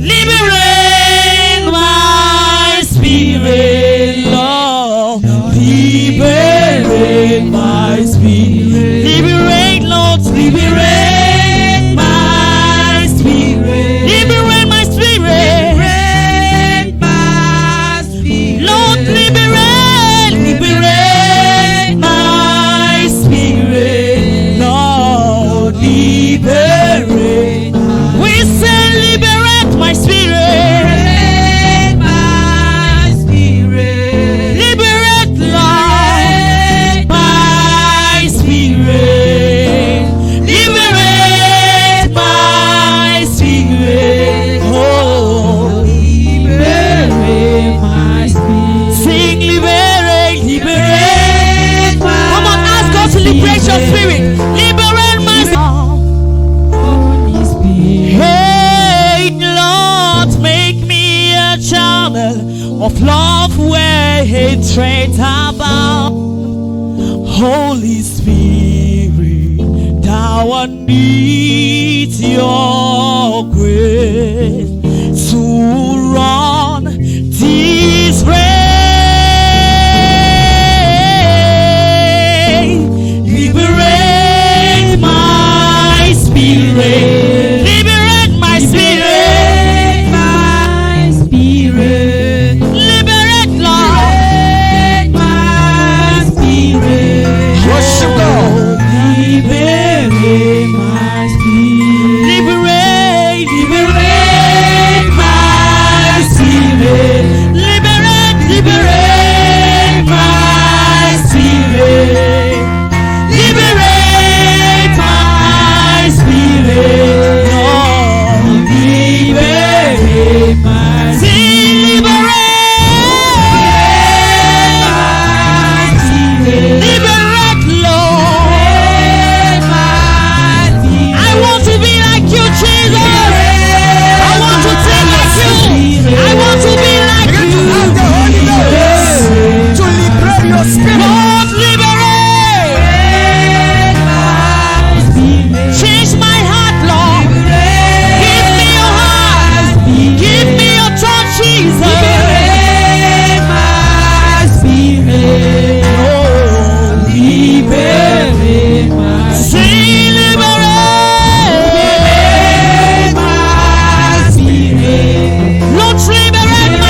Liberate my spirit, Lord. Liberate my spirit. Liberate, Lord. Liberate my spirit. Liberate my spirit. Liberate my spirit. Lord, liberate, liberate my spirit. Lord, liberate. We say liberate my spirit. My spirit. Liberate, Lord, my spirit. Liberate my spirit. Oh, liberate my spirit. Sing liberate, liberate. Come on, ask God to liberate your spirit. Liberate my spirit. Hey, Lord, make me a channel of love where hatred abound. Holy Spirit, thou I need your grace to run this race. Liberate my spirit. Liberate my spirit. My spirit. Liberate, Lord. My spirit. Worship God. Liberate my spirit. Liberate, liberate my spirit. Liberate, liberate my spirit. Liberate my spirit. Lord, liberate my spirit. Liberate, Lord. I want to be like you, Jesus. I want to take like you. I want to be like Begin to ask the you. Holy Ghost to liberate your spirit. Lord, liberate. Change my heart, Lord. Give me your heart. Give me your touch, Jesus. Liberate my spirit. Oh, liberate my spirit. Say liberate my spirit. Lord, liberate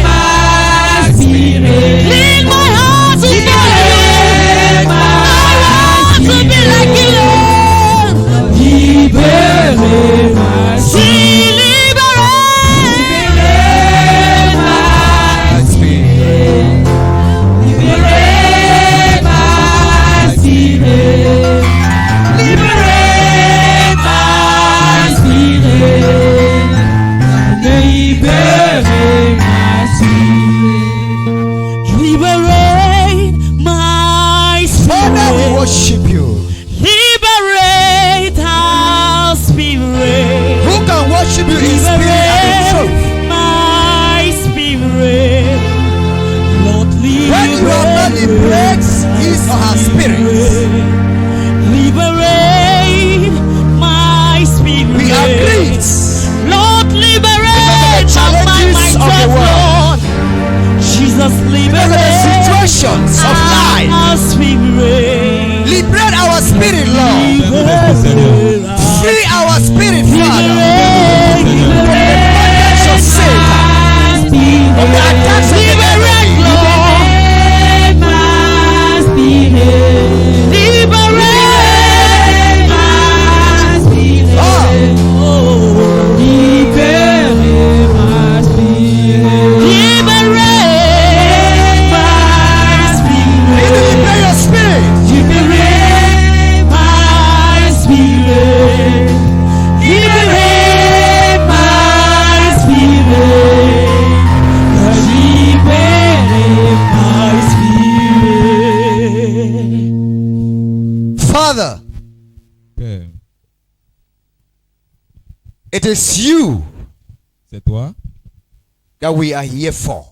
my spirit. Lead my heart to follow you. I want to be like you, Lord. Liberate my spirit. Liberate my spirit. Liberate my spirit. Liberate my spirit. Liberate my spirit. Liberate my Father, we spirit. worship you. Liberate our spirit. Who can worship you in spirit and in truth? Liberate my spirit. Lord, When you are not liberate his or her spirit, liberate my spirit. we agree. Lord, liberate Because of the challenges of the myself, world. Lord. Jesus, Because of the liberate situations of life, our spirit. liberate our spirit, Lord. Liberate Free our spirit, Father. Liberate, Bondage of sin, of the attacks of the enemy. liberate my spirit. Liberate my spirit. Oh, Liberate my spirit. Liberate my begin to spirit. liberate your spirit. Liberate my spirit. Liberate my spirit. Liberate my spirit. Father, Père, it is you c'est toi that we are here for.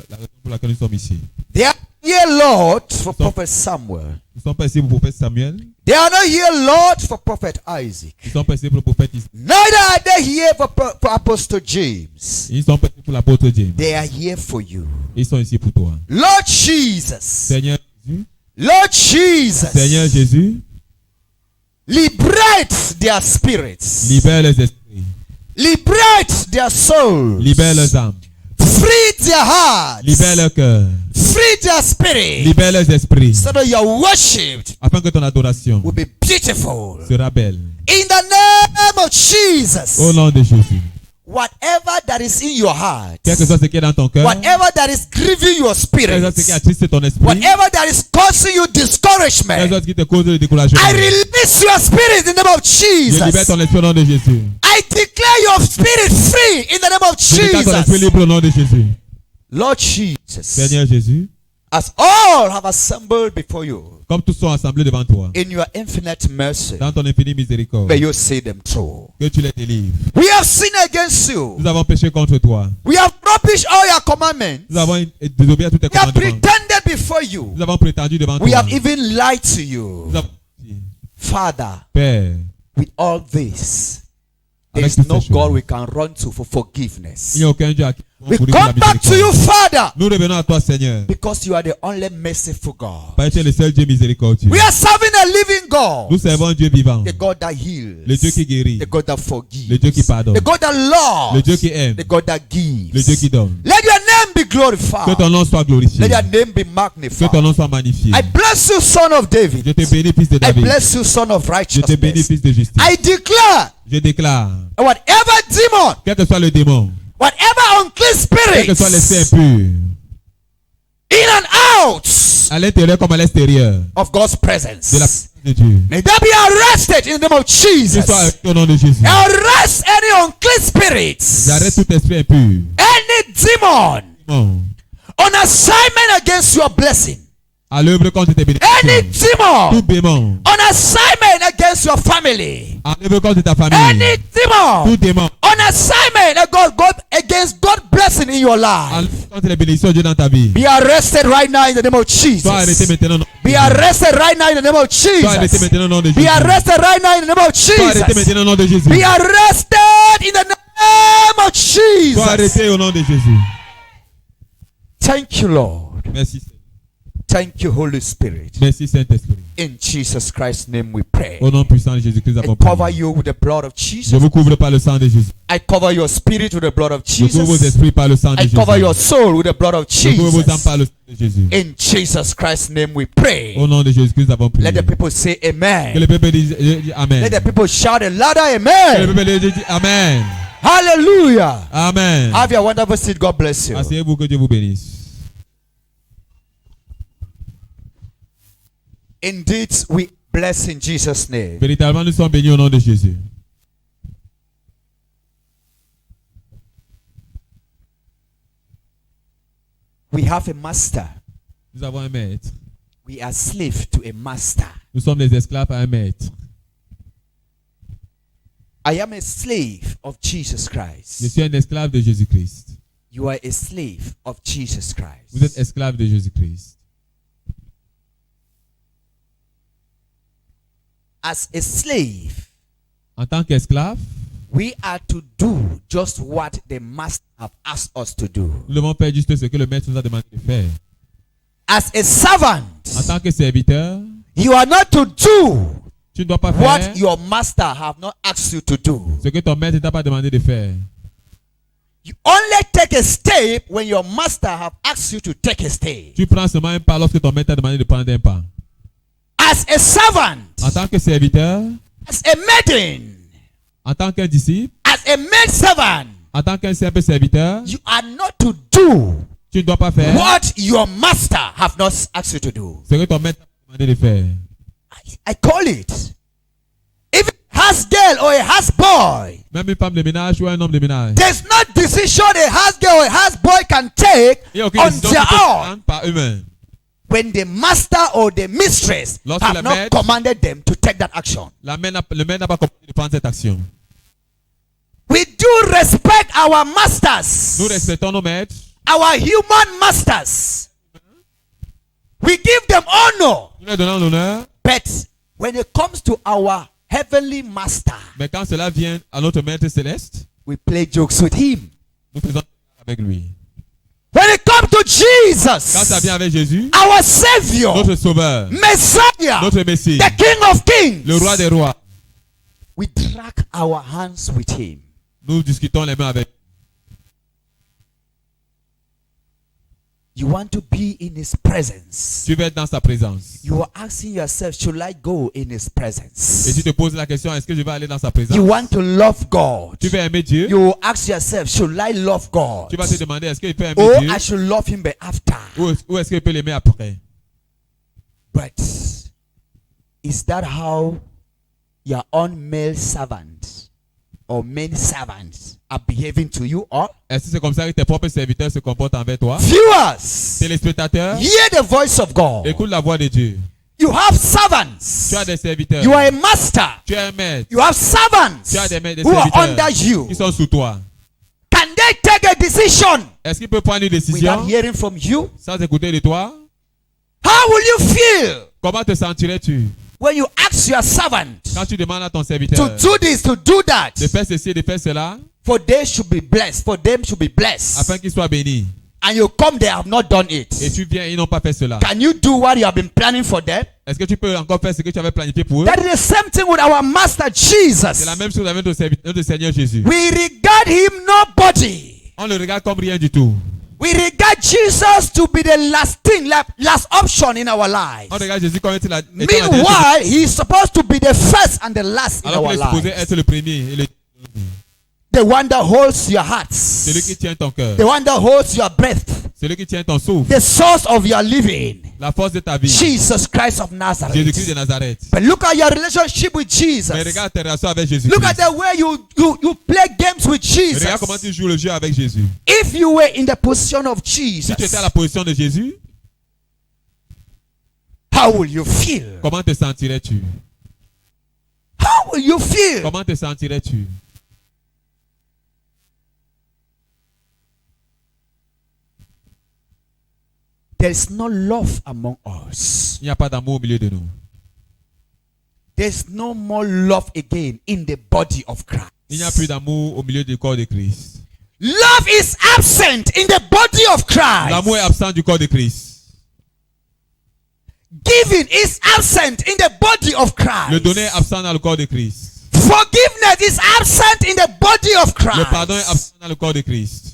la raison pour laquelle nous sommes ici. There are here, Lord, for Prophet Samuel. Ils sont pas ici pour le prophète Samuel. They are not here, Lord, for Prophet Isaac. Ils sont pas ici pour le prophète Isaac. Neither are they here for Apostle James. Ils sont pas ici pour l'apôtre James. They are here for you. Ils sont ici pour toi. Lord Jesus. Seigneur Jésus. Lord Jesus. Seigneur Jésus. Liberate their spirits. Libère les esprits. Liberate their souls. Libère leurs âmes. Free their hearts. Libère leur cœur. Free their spirit. Libère leurs esprits. So that your worship Afin que ton adoration will be beautiful. sera belle. In the name of Jesus. Au nom de Jésus. Whatever that is in your heart. Quel que soit ce qui est dans ton cœur. Whatever that is grieving your Quel que spirit. soit ce qui attristé ton esprit. Whatever that is causing you Quel que discouragement. soit ce qui te cause le découragement. I release your spirit in the name of Je libère Jesus. ton esprit au nom de Jésus. I declare your spirit free in the name of Je déclare ton esprit Jesus. libre au nom de Jésus. Lord Jesus, Seigneur Jésus. as all have assembled before you Comme tous sont assemblés devant toi. in your infinite mercy, Dans ton infinie miséricorde. may you see them through. Que tu les délivres. We have sinned against you. Nous avons péché contre toi. We have rubbish all your commandments. Nous avons désobéi à tous tes We have commandements. pretended before you. Nous avons prétendu devant We toi. have even lied to you. Nous avons dit, Father, Père, with all this, there avec is toutes no ces God choses, we can run to for forgiveness. il n'y a aucun Dieu à qui We pour lui pour la come back to you, miséricorde. Father, Nous revenons à toi, Seigneur. because you are the only merciful God. Parce que tu es le seul Dieu miséricordieux. We are serving a living God. Nous servons un Dieu vivant. The God that heals. Le Dieu qui guérit. The God that forgives. Le Dieu qui pardonne. The God that loves. Le Dieu qui aime. The God that gives. Le Dieu qui donne. Let your name be Que glorified. ton nom soit glorifié. Let your name be Que ton magnified. nom soit magnifié. I bless you, son of David. Je te bénis, fils de I David. bless you, son of Je te bénis, righteousness. fils de justice. I declare Je déclare, whatever demon, quel que soit le démon, whatever unclean quel que soit l'esprit spirits impur, in and out à l'intérieur comme à l'extérieur of God's de la presence, présence de Dieu, may that be arrested in the name of qu'il soit Jesus. arrêté au nom de Jésus. Arrest any unclean spirits, J'arrête tout esprit impur. any demon Démon, on assignment against your blessing, à l'œuvre contre tes any bénédictions. demon Tout démon, on assignment against your family, à l'œuvre contre ta famille. any demon Tout démon, on assignment against God blessing in your à life, l'œuvre contre les bénédictions de Dieu dans ta vie. be arrested right now in the name of Sois arrêté Jesus. maintenant au nom de Be Jésus. arrested right now in the name of Sois arrêté Jesus. maintenant au nom de Be Jésus. arrested right now in the name of Sois arrêté Jesus. maintenant au nom de Jésus. Be arrested in the name of Sois Jesus. arrêté au nom de Jésus. Thank you, Lord. Merci. Thank you, Holy Spirit. Merci Saint-Esprit. In Jesus Christ's name we pray. Au nom puissant de Jésus-Christ, nous I avons cover prié. you with the blood of Je Jesus. vous couvre par le sang de Jésus. I cover your spirit with the blood of Je couvre vos Jesus. esprits par le sang de I Jésus. cover your soul with the blood of Je couvre vos âmes Jesus. par le sang de Jésus. In Jesus Christ's name we pray. Au nom de Jésus-Christ, nous avons prié. Let the people say Que amen. le peuple dise Amen. Let the people shout a louder Que le amen. peuple dise Amen. Hallelujah. Amen. Have your wonderful seat. God bless you. Asseyez-vous, que Dieu vous bénisse. Indeed, we bless in Jesus' name. Véritablement, nous sommes bénis au nom de Jésus. We have a master. Nous avons un maître. We are slave to a master. Nous sommes des esclaves à un maître. I am a slave of Jesus Je Christ. suis un esclave de Jésus-Christ. You are a slave of Jesus Vous êtes Christ. esclave de Jésus-Christ. As a slave, En tant qu'esclave, we are to do just what the master have asked us to do. nous devons faire juste ce que le maître nous a demandé de faire. As a servant, En tant que serviteur, you are not to do tu ne dois pas what faire your master have not asked you to do. ce que ton maître ne t'a pas demandé de faire. You only take a step when your master have asked you to take a step. Tu prends seulement un pas lorsque ton maître t'a demandé de prendre un pas. As a servant, En tant que serviteur, as a maiden, en tant qu'un disciple, as a maid servant, en tant qu'un simple serviteur, you are not to do tu ne dois pas faire what your master have not asked you to do. ce que ton maître t'a demandé de faire. I call it. If it has girl or a has boy, Même une femme de ménage ou un homme de ménage. there's no decision a has girl or a has boy can take Il n'y a aucune on décision their qu'ils peuvent own prendre par eux-mêmes. when the master or the mistress Lorsque have la not maître- commanded them to take that action. Le maître n'a pas compris de prendre cette action. We do respect our masters, Nous respectons nos maîtres, our human masters. We give them honor. Nous leur donnons l'honneur. But when it comes to our heavenly master, Mais quand cela vient à notre Maître Céleste, we play jokes with him. nous faisons avec lui. When it comes to Quand ça Jesus, vient avec Jésus, our Savior, notre Sauveur, Messiah, notre Messie, the King of Kings, le Roi des Rois, we drag our hands with him. nous discutons les mains avec lui. You want to be in his presence. Tu veux être dans sa présence. You are asking yourself, should I go in his Et tu presence? te poses la question, est-ce que je vais aller dans sa présence? You want to love God. Tu veux aimer Dieu? You ask yourself, should I love God? Tu vas te demander, est-ce qu'il peut aimer Oh, Dieu? I should love him but after. Ou est-ce qu'il peut l'aimer après? But is that how your own male servants or men servants are behaving to you all? Est-ce que c'est comme ça que tes propres serviteurs se comportent envers toi? Viewers, Téléspectateurs, hear the voice of God. écoute la voix de Dieu. You have servants. Tu as des serviteurs. You are a master. Tu es un maître. You have servants Tu as des maîtres, des who are serviteurs under you. qui sont sous toi. Can they take a decision Est-ce qu'il peut prendre une décision without hearing from you? sans écouter de toi? How will you feel Comment te sentirais-tu when you ask your servant quand tu demandes à ton to serviteur do this, to do that, de faire ceci et de faire cela for they should be blessed, for them should be blessed, afin qu'il soit béni? and you come, they have not done Et it? tu viens, ils n'ont pas fait cela. Can you do what you have been planning for them? Est-ce que tu peux encore faire ce que tu avais planifié pour eux? That is the same thing with our master Jesus. C'est la même chose avec notre Seigneur Jésus. We regard him nobody. On le regarde comme rien du tout. We regard Jesus to be the last thing, last option in our lives. On regarde Jésus comme étant la dernière chose. Meanwhile, he is supposed to be the first and the last in Alors our qu'il est supposé lives. être le premier et The one that holds your celui qui hearts. tient ton cœur, The one that holds your breath. celui qui tient ton souffle, The source of your living. la force de ta vie, Jesus Christ of Jésus-Christ de Nazareth. Nazareth. But look at your relationship with Mais Jesus. regarde tes relations avec Jésus. Look at the way you play games with Regarde comment Jesus. tu joues le jeu avec Jésus. If you were in the position of Si tu étais à Jesus, la position de Jésus, how will you feel? comment te sentirais-tu? How will you feel? Comment te sentirais-tu? There is no love among us. Il n'y a pas d'amour au milieu de nous. There's no more love again in the body of Christ. Il n'y a plus d'amour au milieu du corps de Christ. Love is absent in the body of L'amour est Christ. absent du corps de Christ. Giving is absent in the body of Le donner est Christ. absent dans le corps de Christ. Forgiveness is absent in the body of Le pardon est Christ. absent dans le corps de Christ.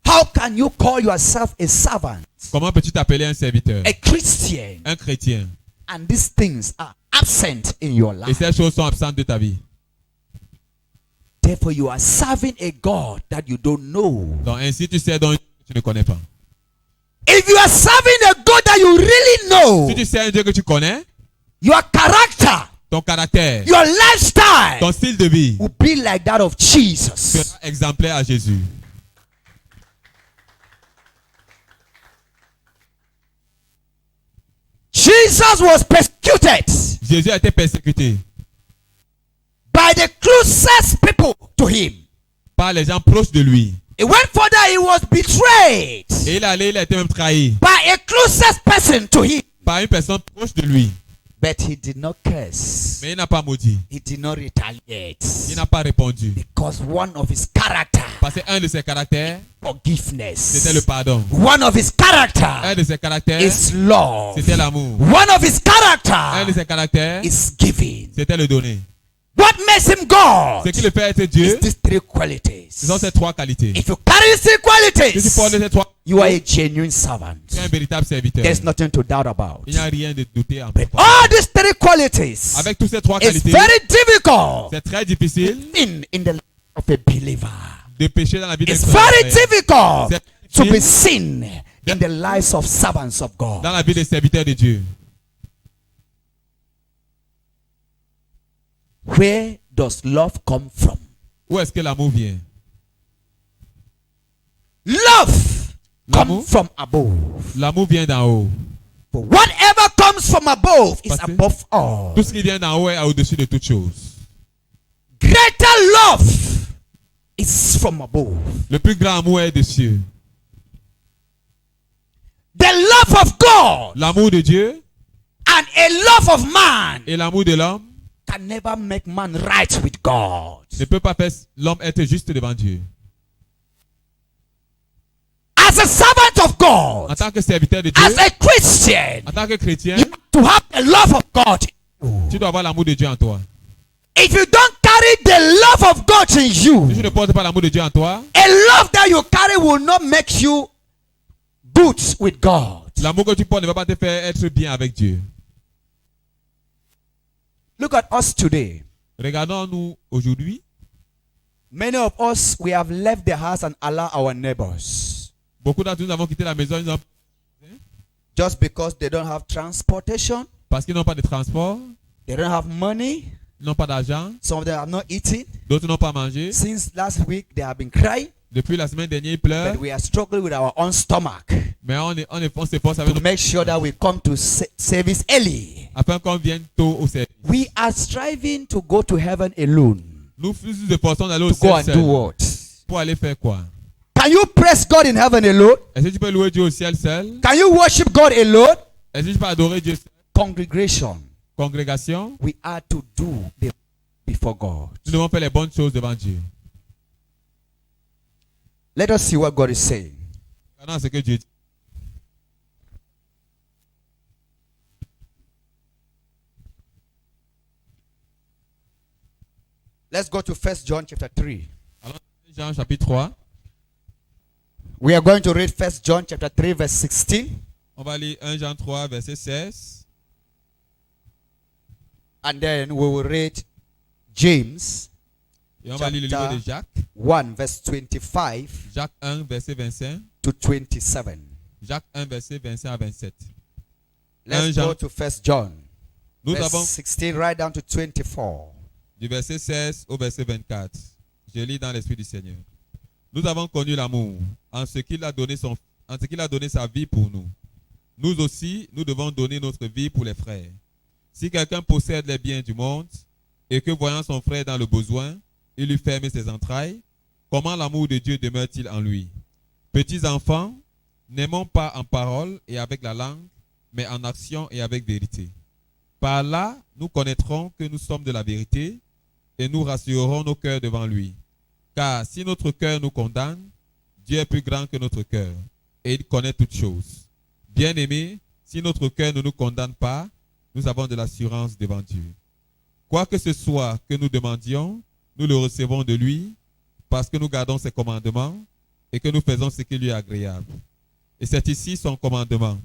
How can you call yourself a servant, Comment peux-tu t'appeler un serviteur, a Christian, un chrétien, and these things are absent in your et life? ces choses sont absentes de ta vie? Therefore, you are serving a God that you don't know. Donc ainsi tu sais donc tu ne connais pas. If you are serving a God that you really know, Si tu sais un Dieu que tu connais, your character, ton caractère, your lifestyle ton style de vie will be like that of Jesus. sera exemplaire à Jésus. Jesus was persecuted Jésus a été persécuté by the closest people to him. par les gens proches de lui. He went further, he was betrayed Et il a été même trahi by a closest person to him. par une personne proche de lui. But he did not curse. Mais il n'a pas maudit. He did not retaliate. Il n'a pas répondu. Because one of his character, Parce qu'un de ses caractères, c'était le forgiveness. pardon. One of his Un character de ses caractères, is love. c'était l'amour. One of his Un de character ses caractères, is giving. c'était le donner. What makes him God Ce qui le fait être is Dieu, these three qualities. ce sont ces trois qualités. If you carry these three Si tu portes qualities, ces trois, you are a genuine servant. tu es un véritable serviteur. There's nothing to doubt about. Il n'y a rien de douter en But propos. all these three qualities Avec toutes ces trois is qualités, very difficult c'est très difficile in the life of a believer. de pécher dans la vie d'un It's chrétien. very difficult C'est to be difficile seen in the lives of servants of God. dans la vie des serviteurs de Dieu. Where does love come from? Où est-ce que l'amour vient? Love L'amour? comes from above. L'amour vient d'en haut. For whatever comes from above is Parce que above all. Tout ce qui vient d'en haut est au-dessus de toutes choses. Greater love is from above. Le plus grand amour est des cieux. The love of God L'amour de Dieu and a love of man et l'amour de l'homme can never make man right with God. ne peut pas faire l'homme être juste devant Dieu. As a servant of En God, tant que serviteur de Dieu, as a Christian, en tant que chrétien, you have to have the love of God. tu dois avoir l'amour de Dieu en toi. If you don't carry the love of God in Si you, tu ne portes pas l'amour de Dieu en toi, a love that you carry will not make you good with God. l'amour que tu portes ne va pas te faire être bien avec Dieu. Look at us today. Regardons-nous aujourd'hui. Many of us, we have left the house and allowed our neighbors Beaucoup d'entre nous avons quitté la maison just because they don't have transportation, parce qu'ils n'ont pas de transport, they don't have money. ils n'ont pas d'argent, Some of them have not eaten. d'autres n'ont pas mangé. Since last week, they have been crying, Depuis la semaine dernière, ils pleurent, but we are struggling with our own stomach mais on s'efforce avec to nous make sure that we come to service early. afin qu'on vienne tôt au service. We are striving to go to heaven alone. Nous nous efforçons d'aller au To go and ciel do seul. what? Pour aller faire quoi? Can you praise God in heaven alone? Est-ce que tu peux louer Dieu au ciel seul? Can you worship God alone? Est-ce que tu peux adorer Dieu seul? Congregation, Congrégation, we are to do before God. nous devons faire les bonnes choses devant Dieu. Let us see what God is saying. Regardons ce que Dieu dit. Let's go to 1 John chapter 3. Alors, Jean chapitre 3, We are going to read 1 John chapter 3 verse 16. on va lire 1 Jean 3, verset 16. And then we will read James Et on va lire le livre de Jacques. 1 verse 25 Jacques 1, verset 25. to 27. Jacques 1, verset 25 à 27. Let's Jean. go to 1 John. Nous Verse avons 16 right down to 24. du verset 16 au verset 24. Je lis dans l'Esprit du Seigneur. Nous avons connu l'amour en ce qu'il a donné sa vie pour nous. Nous aussi, nous devons donner notre vie pour les frères. Si quelqu'un possède les biens du monde et que voyant son frère dans le besoin, il lui ferme ses entrailles, comment l'amour de Dieu demeure-t-il en lui? Petits enfants, n'aimons pas en parole et avec la langue, mais en action et avec vérité. Par là, nous connaîtrons que nous sommes de la vérité et nous rassurerons nos cœurs devant lui. Car si notre cœur nous condamne, Dieu est plus grand que notre cœur et il connaît toutes choses. Bien-aimés, si notre cœur ne nous condamne pas, nous avons de l'assurance devant Dieu. Quoi que ce soit que nous demandions, nous le recevons de lui parce que nous gardons ses commandements et que nous faisons ce qui lui est agréable. Et c'est ici son commandement,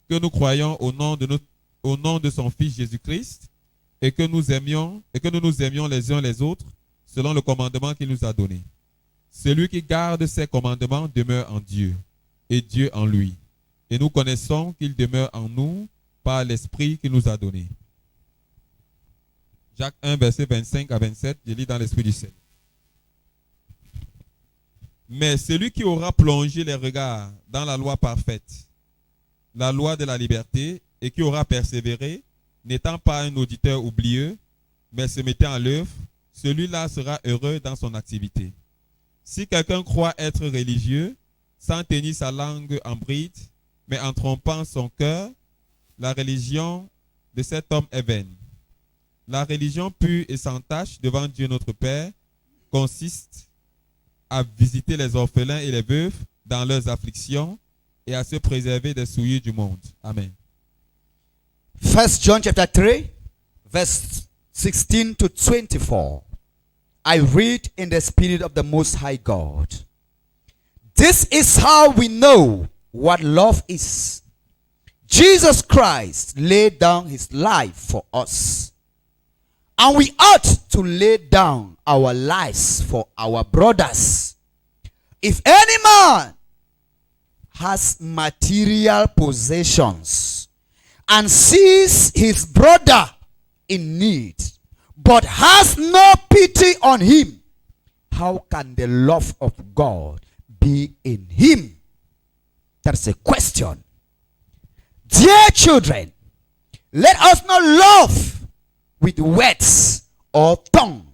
que nous croyons au nom de son Fils Jésus-Christ et que nous nous aimions les uns les autres selon le commandement qu'il nous a donné. Celui qui garde ses commandements demeure en Dieu et Dieu en lui. Et nous connaissons qu'il demeure en nous par l'Esprit qu'il nous a donné. Jacques 1, verset 25 à 27, je lis dans l'Esprit du Seigneur. Mais celui qui aura plongé les regards dans la loi parfaite, la loi de la liberté, et qui aura persévéré, n'étant pas un auditeur oublieux, mais se mettant en l'œuvre, celui-là sera heureux dans son activité. Si quelqu'un croit être religieux, sans tenir sa langue en bride, mais en trompant son cœur, la religion de cet homme est vaine. La religion pure et sans tache devant Dieu notre Père consiste à visiter les orphelins et les veuves dans leurs afflictions et à se préserver des souillures du monde. Amen. 1 John chapter 3 verse 16 to 24. I read in the Spirit of the Most High God. This is how we know what love is. Jesus Christ laid down his life for us. And we ought to lay down our lives for our brothers. If any man has material possessions and sees his brother in need, but has no pity on him, how can the love of God be in him? That's a question. Dear children, let us not love with words or tongue,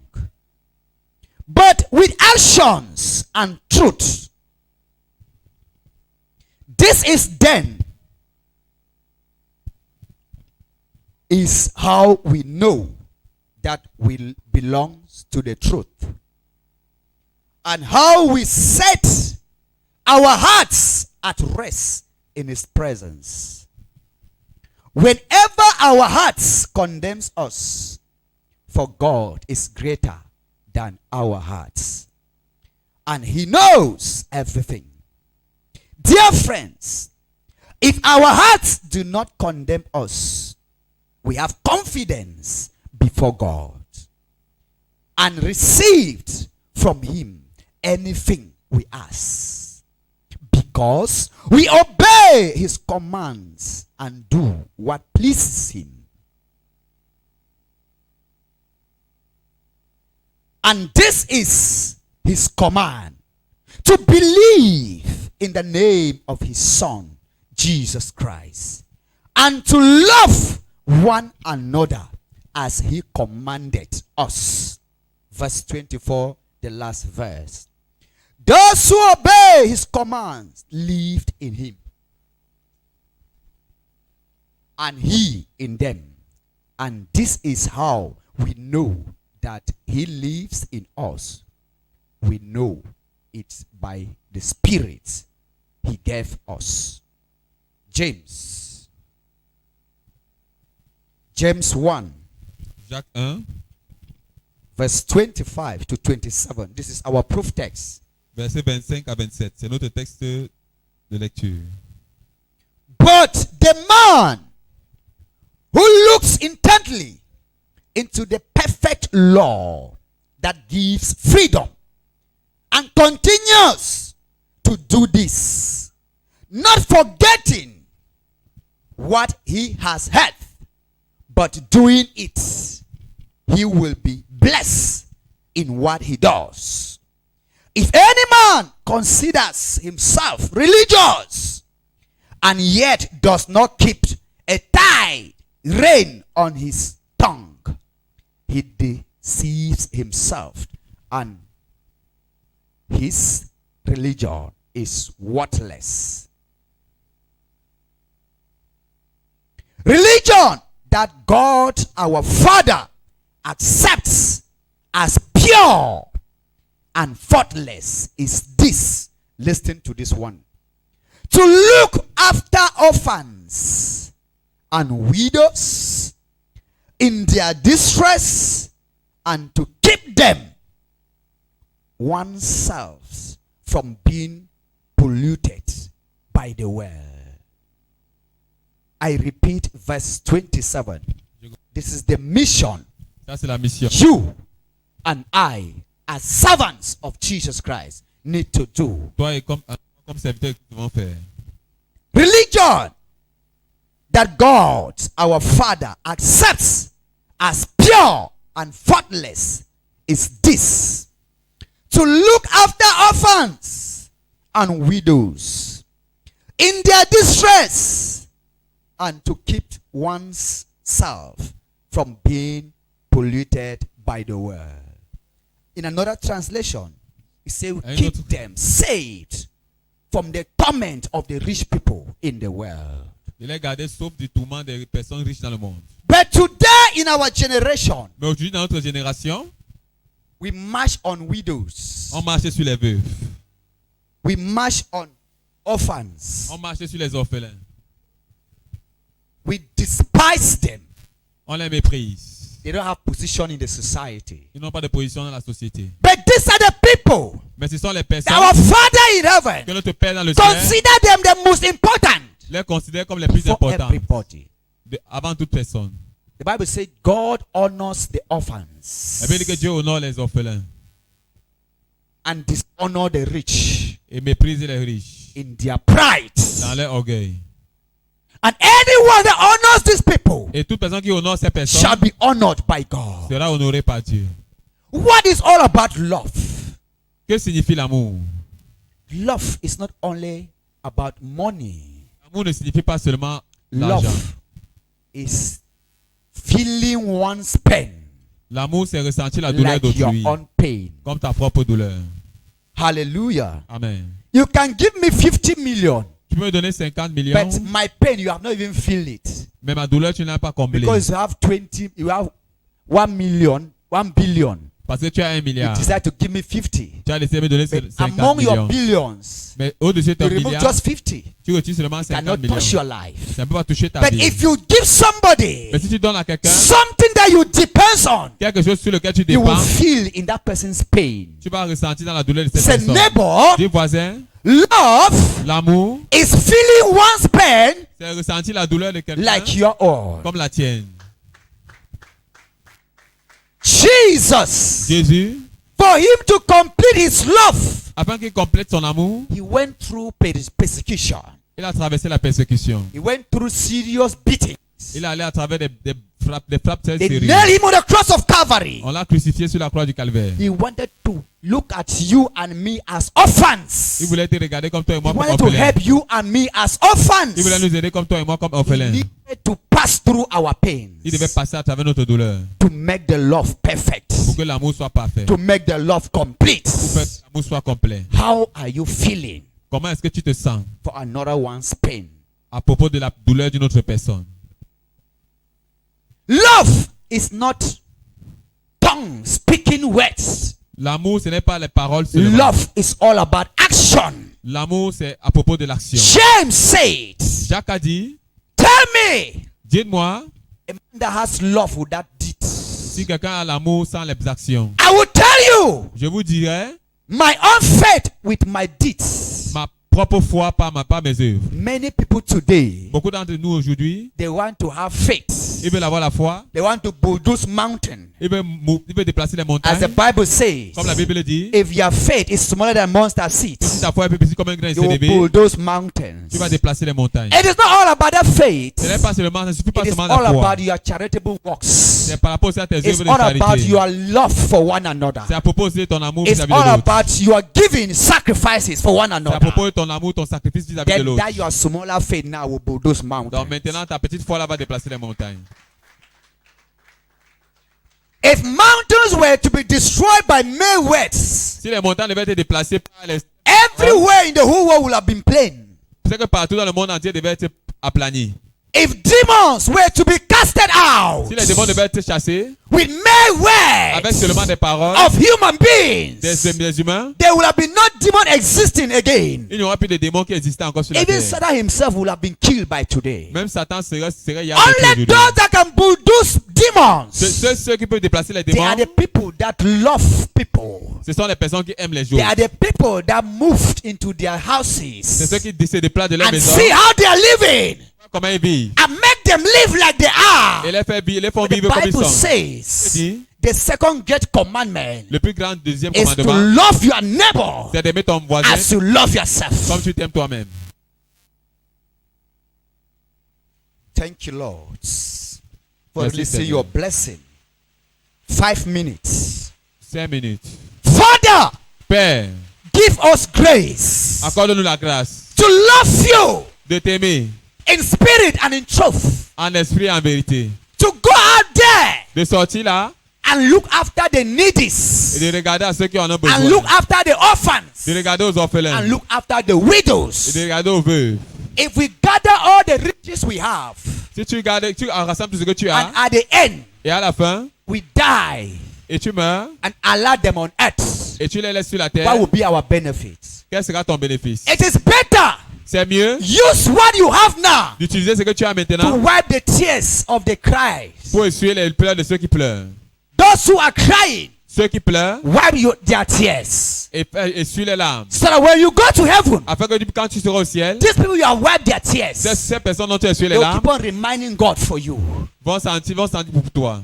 but with actions and truth. This is then is how we know that we belongs to the truth, and how we set our hearts at rest in his presence. Whenever our hearts condemns us, for God is greater than our hearts, and he knows everything. Dear friends, if our hearts do not condemn us, we have confidence before God and received from him anything we ask, because we obey his commands and do what pleases him. And this is his command, to believe in the name of his Son, Jesus Christ, and to love one another as he commanded us. Verse 24, the last verse. Those who obey his commands live in him, and he in them. And this is how we know that he lives in us. We know it by the Spirit he gave us. James 1, Jacques 1, verse 25 to 27. This is our proof text. versets 25 à 27. C'est notre texte de lecture. But the man who looks intently into the perfect law that gives freedom and continues to do this, not forgetting what he has heard, but doing it, he will be blessed in what he does. If any man considers himself religious and yet does not keep a tight rein on his tongue, he deceives himself, and his religion is worthless. Religion that God our Father accepts as pure and faultless is this. Listen to this one: to look after orphans and widows in their distress, and to keep them oneself from being polluted by the world. I repeat verse 27. This is the mission Ça, c'est la mission. you and I, as servants of Jesus Christ, need to do. Toi et comme serviteur, que nous devons faire. Religion that God, our Father, accepts as pure and faultless is this: to look after orphans and widows in their distress, and to keep one's self from being polluted by the world. In another translation, it says we keep them saved from the torment of the rich people in the world. De les garder sauf du tourment des personnes riches dans le monde. But today in our generation, Mais aujourd'hui, dans notre génération, we march on widows. on marche sur les veuves. We march on orphans. On marche sur les orphelins. We despise them. On les méprise. They don't have position in the society. Ils n'ont pas de position dans la société. But these are the people Mais ce sont les personnes that our Father in heaven que notre Père dans le ciel consider them the most important les considère comme les plus for importantes everybody. avant toute personne. The Bible says God honors the orphans La Bible dit que Dieu honore les orphelins and dishonor the rich et méprise les riches in their pride. dans leur orgueil. And anyone that honors these people Et toute personne qui honore ces personnes shall be honored by God. sera honorée par Dieu. What is all about love? Que signifie l'amour? Love is not only about money. L'amour ne signifie pas seulement l'argent. Love is feeling one's pain L'amour, c'est ressentir la douleur like your d'autrui own pain. comme ta propre douleur. Hallelujah. Amen. You can give me 50 million, Tu peux me donner 50 millions, but my pain, you have not even feel it. Mais ma douleur, tu n'as pas comblé. Because you have 20, you have 1 million, 1 billion. Parce que tu as 1 You milliard. decide to give me 50. Tu as décidé de me donner But 50 among your millions. billions, Mais au-dessus de you ton remove milliard, just 50. tu retires seulement 50 Cannot millions. touch your life. Ça ne peut pas toucher ta But vie. if you give somebody Mais si tu donnes à quelqu'un something that you depend on, quelque chose sur lequel tu you will dépends, feel in that person's pain. tu vas ressentir dans la douleur de cette Say, personne. neighbor, Dis voisin, love l'amour, is feeling one's pain c'est ressentir la douleur de quelqu'un like your own. comme la tienne. Jesus, Jésus, for him to complete his love, afin qu'il complète son amour, he went through persecution. il a traversé la persécution. He went through serious beatings. Il est allé à travers des frappes très They sérieuses. nailed him on the cross of Calvary. On l'a crucifié sur la croix du calvaire. He wanted to look at you and me as orphans. Il voulait te regarder comme toi et moi He comme wanted to orphelins. help you and me as orphans. Il voulait nous aider comme toi et moi comme He orphelins. needed to pass through our pain Il devait passer à travers notre douleur to make the love perfect, pour que l'amour soit parfait, to make the love complete. pour que l'amour soit complet. How are you feeling Comment est-ce que tu te sens for another one's pain? à propos de la douleur d'une autre personne? Love is not tongue speaking words. L'amour, ce n'est pas les paroles seulement. Love is all about action. L'amour, c'est à propos de l'action. James said, Jacques a dit, tell me, dites-moi a man that has love without deeds. si quelqu'un a l'amour sans les actions. I will tell you Je vous dirai my own faith with my deeds. ma propre foi par mes œuvres. Many people today, Beaucoup d'entre nous aujourd'hui, they want to have faith. ils veulent avoir la foi, They want to bulldoze mountain. ils veulent déplacer les As montagnes. the Bible says, Comme la Bible dit, if your faith is smaller than mustard si seeds, ta foi est plus petite comme un grain de you will sénévé, bulldoze mountains. tu vas déplacer les montagnes. It is not all about that faith. Ce n'est pas seulement, ce ne suffit pas It is seulement all la foi. about your charitable works. C'est par rapport à tes It's œuvres de all about charité. your love for one another. C'est à propos aussi de ton amour It's vis-à-vis de all l'autre. about your giving sacrifices for one C'est à another. propos de ton amour, ton sacrifice vis-à-vis de Then l'autre. that your smaller faith now will bulldoze Donc mountains. maintenant, ta petite foi là va déplacer les montagnes. If mountains were to be destroyed by mere words, Si les montagnes devaient être déplacées par les... everywhere in the whole world will have been plain. C'est que partout dans le monde entier devaient être aplanis. If demons were to be casted out Si les démons devaient être chassés with mere avec seulement words des paroles of human beings, des humains, there will have been no demon existing again. il n'y aura plus de démons qui existaient encore sur la Even terre. Satan himself will have been killed by today. Même Satan serait hier Only those that can bulldoze demons, Ceux qui peuvent déplacer les they démons, are the people that love people. ce sont les personnes qui aiment les They jours. are the people that moved into their C'est ceux houses qui se déplacent de leur and maison. see how they are living Comment ils vivent. and make them live like they are. Et les font The vivre comme ils Bible sont. says Dit, the second great commandment le plus grand deuxième is to commandement, love your neighbor c'est d'aimer ton voisin as you love yourself. comme tu t'aimes toi-même. Thank you, Lord, for Merci, releasing Seigneur. your blessing. 5 minutes. 5 minutes. Father, Père, give us grace accorde-nous la grâce to love you de t'aimer in spirit and in truth. en esprit et en vérité. To go out there De sortir là and look after the et needies. de regarder à ceux qui en ont And look besoin. after the orphans. De regarder aux orphelins And look after the et widows. de regarder aux veuves. If we gather all the riches we have, Si tu regardes, tu rassembles tout ce que tu and as at the end, et à la fin, we die et tu meurs and allow them on earth, et tu les laisses sur la what terre, will be our benefit? quel sera ton bénéfice? It is better C'est mieux use what you have now d'utiliser ce que tu as to maintenant wipe the tears of the cries. pour essuyer les pleurs de ceux qui pleurent. Those who are crying, Ceux qui pleurent wipe their tears. et essuie les larmes. So that when you go to heaven, Afin que quand tu seras au ciel, these people you have wiped their tears. ces personnes dont tu as essuyé les They'll larmes keep on reminding God for you. vont sentir pour toi.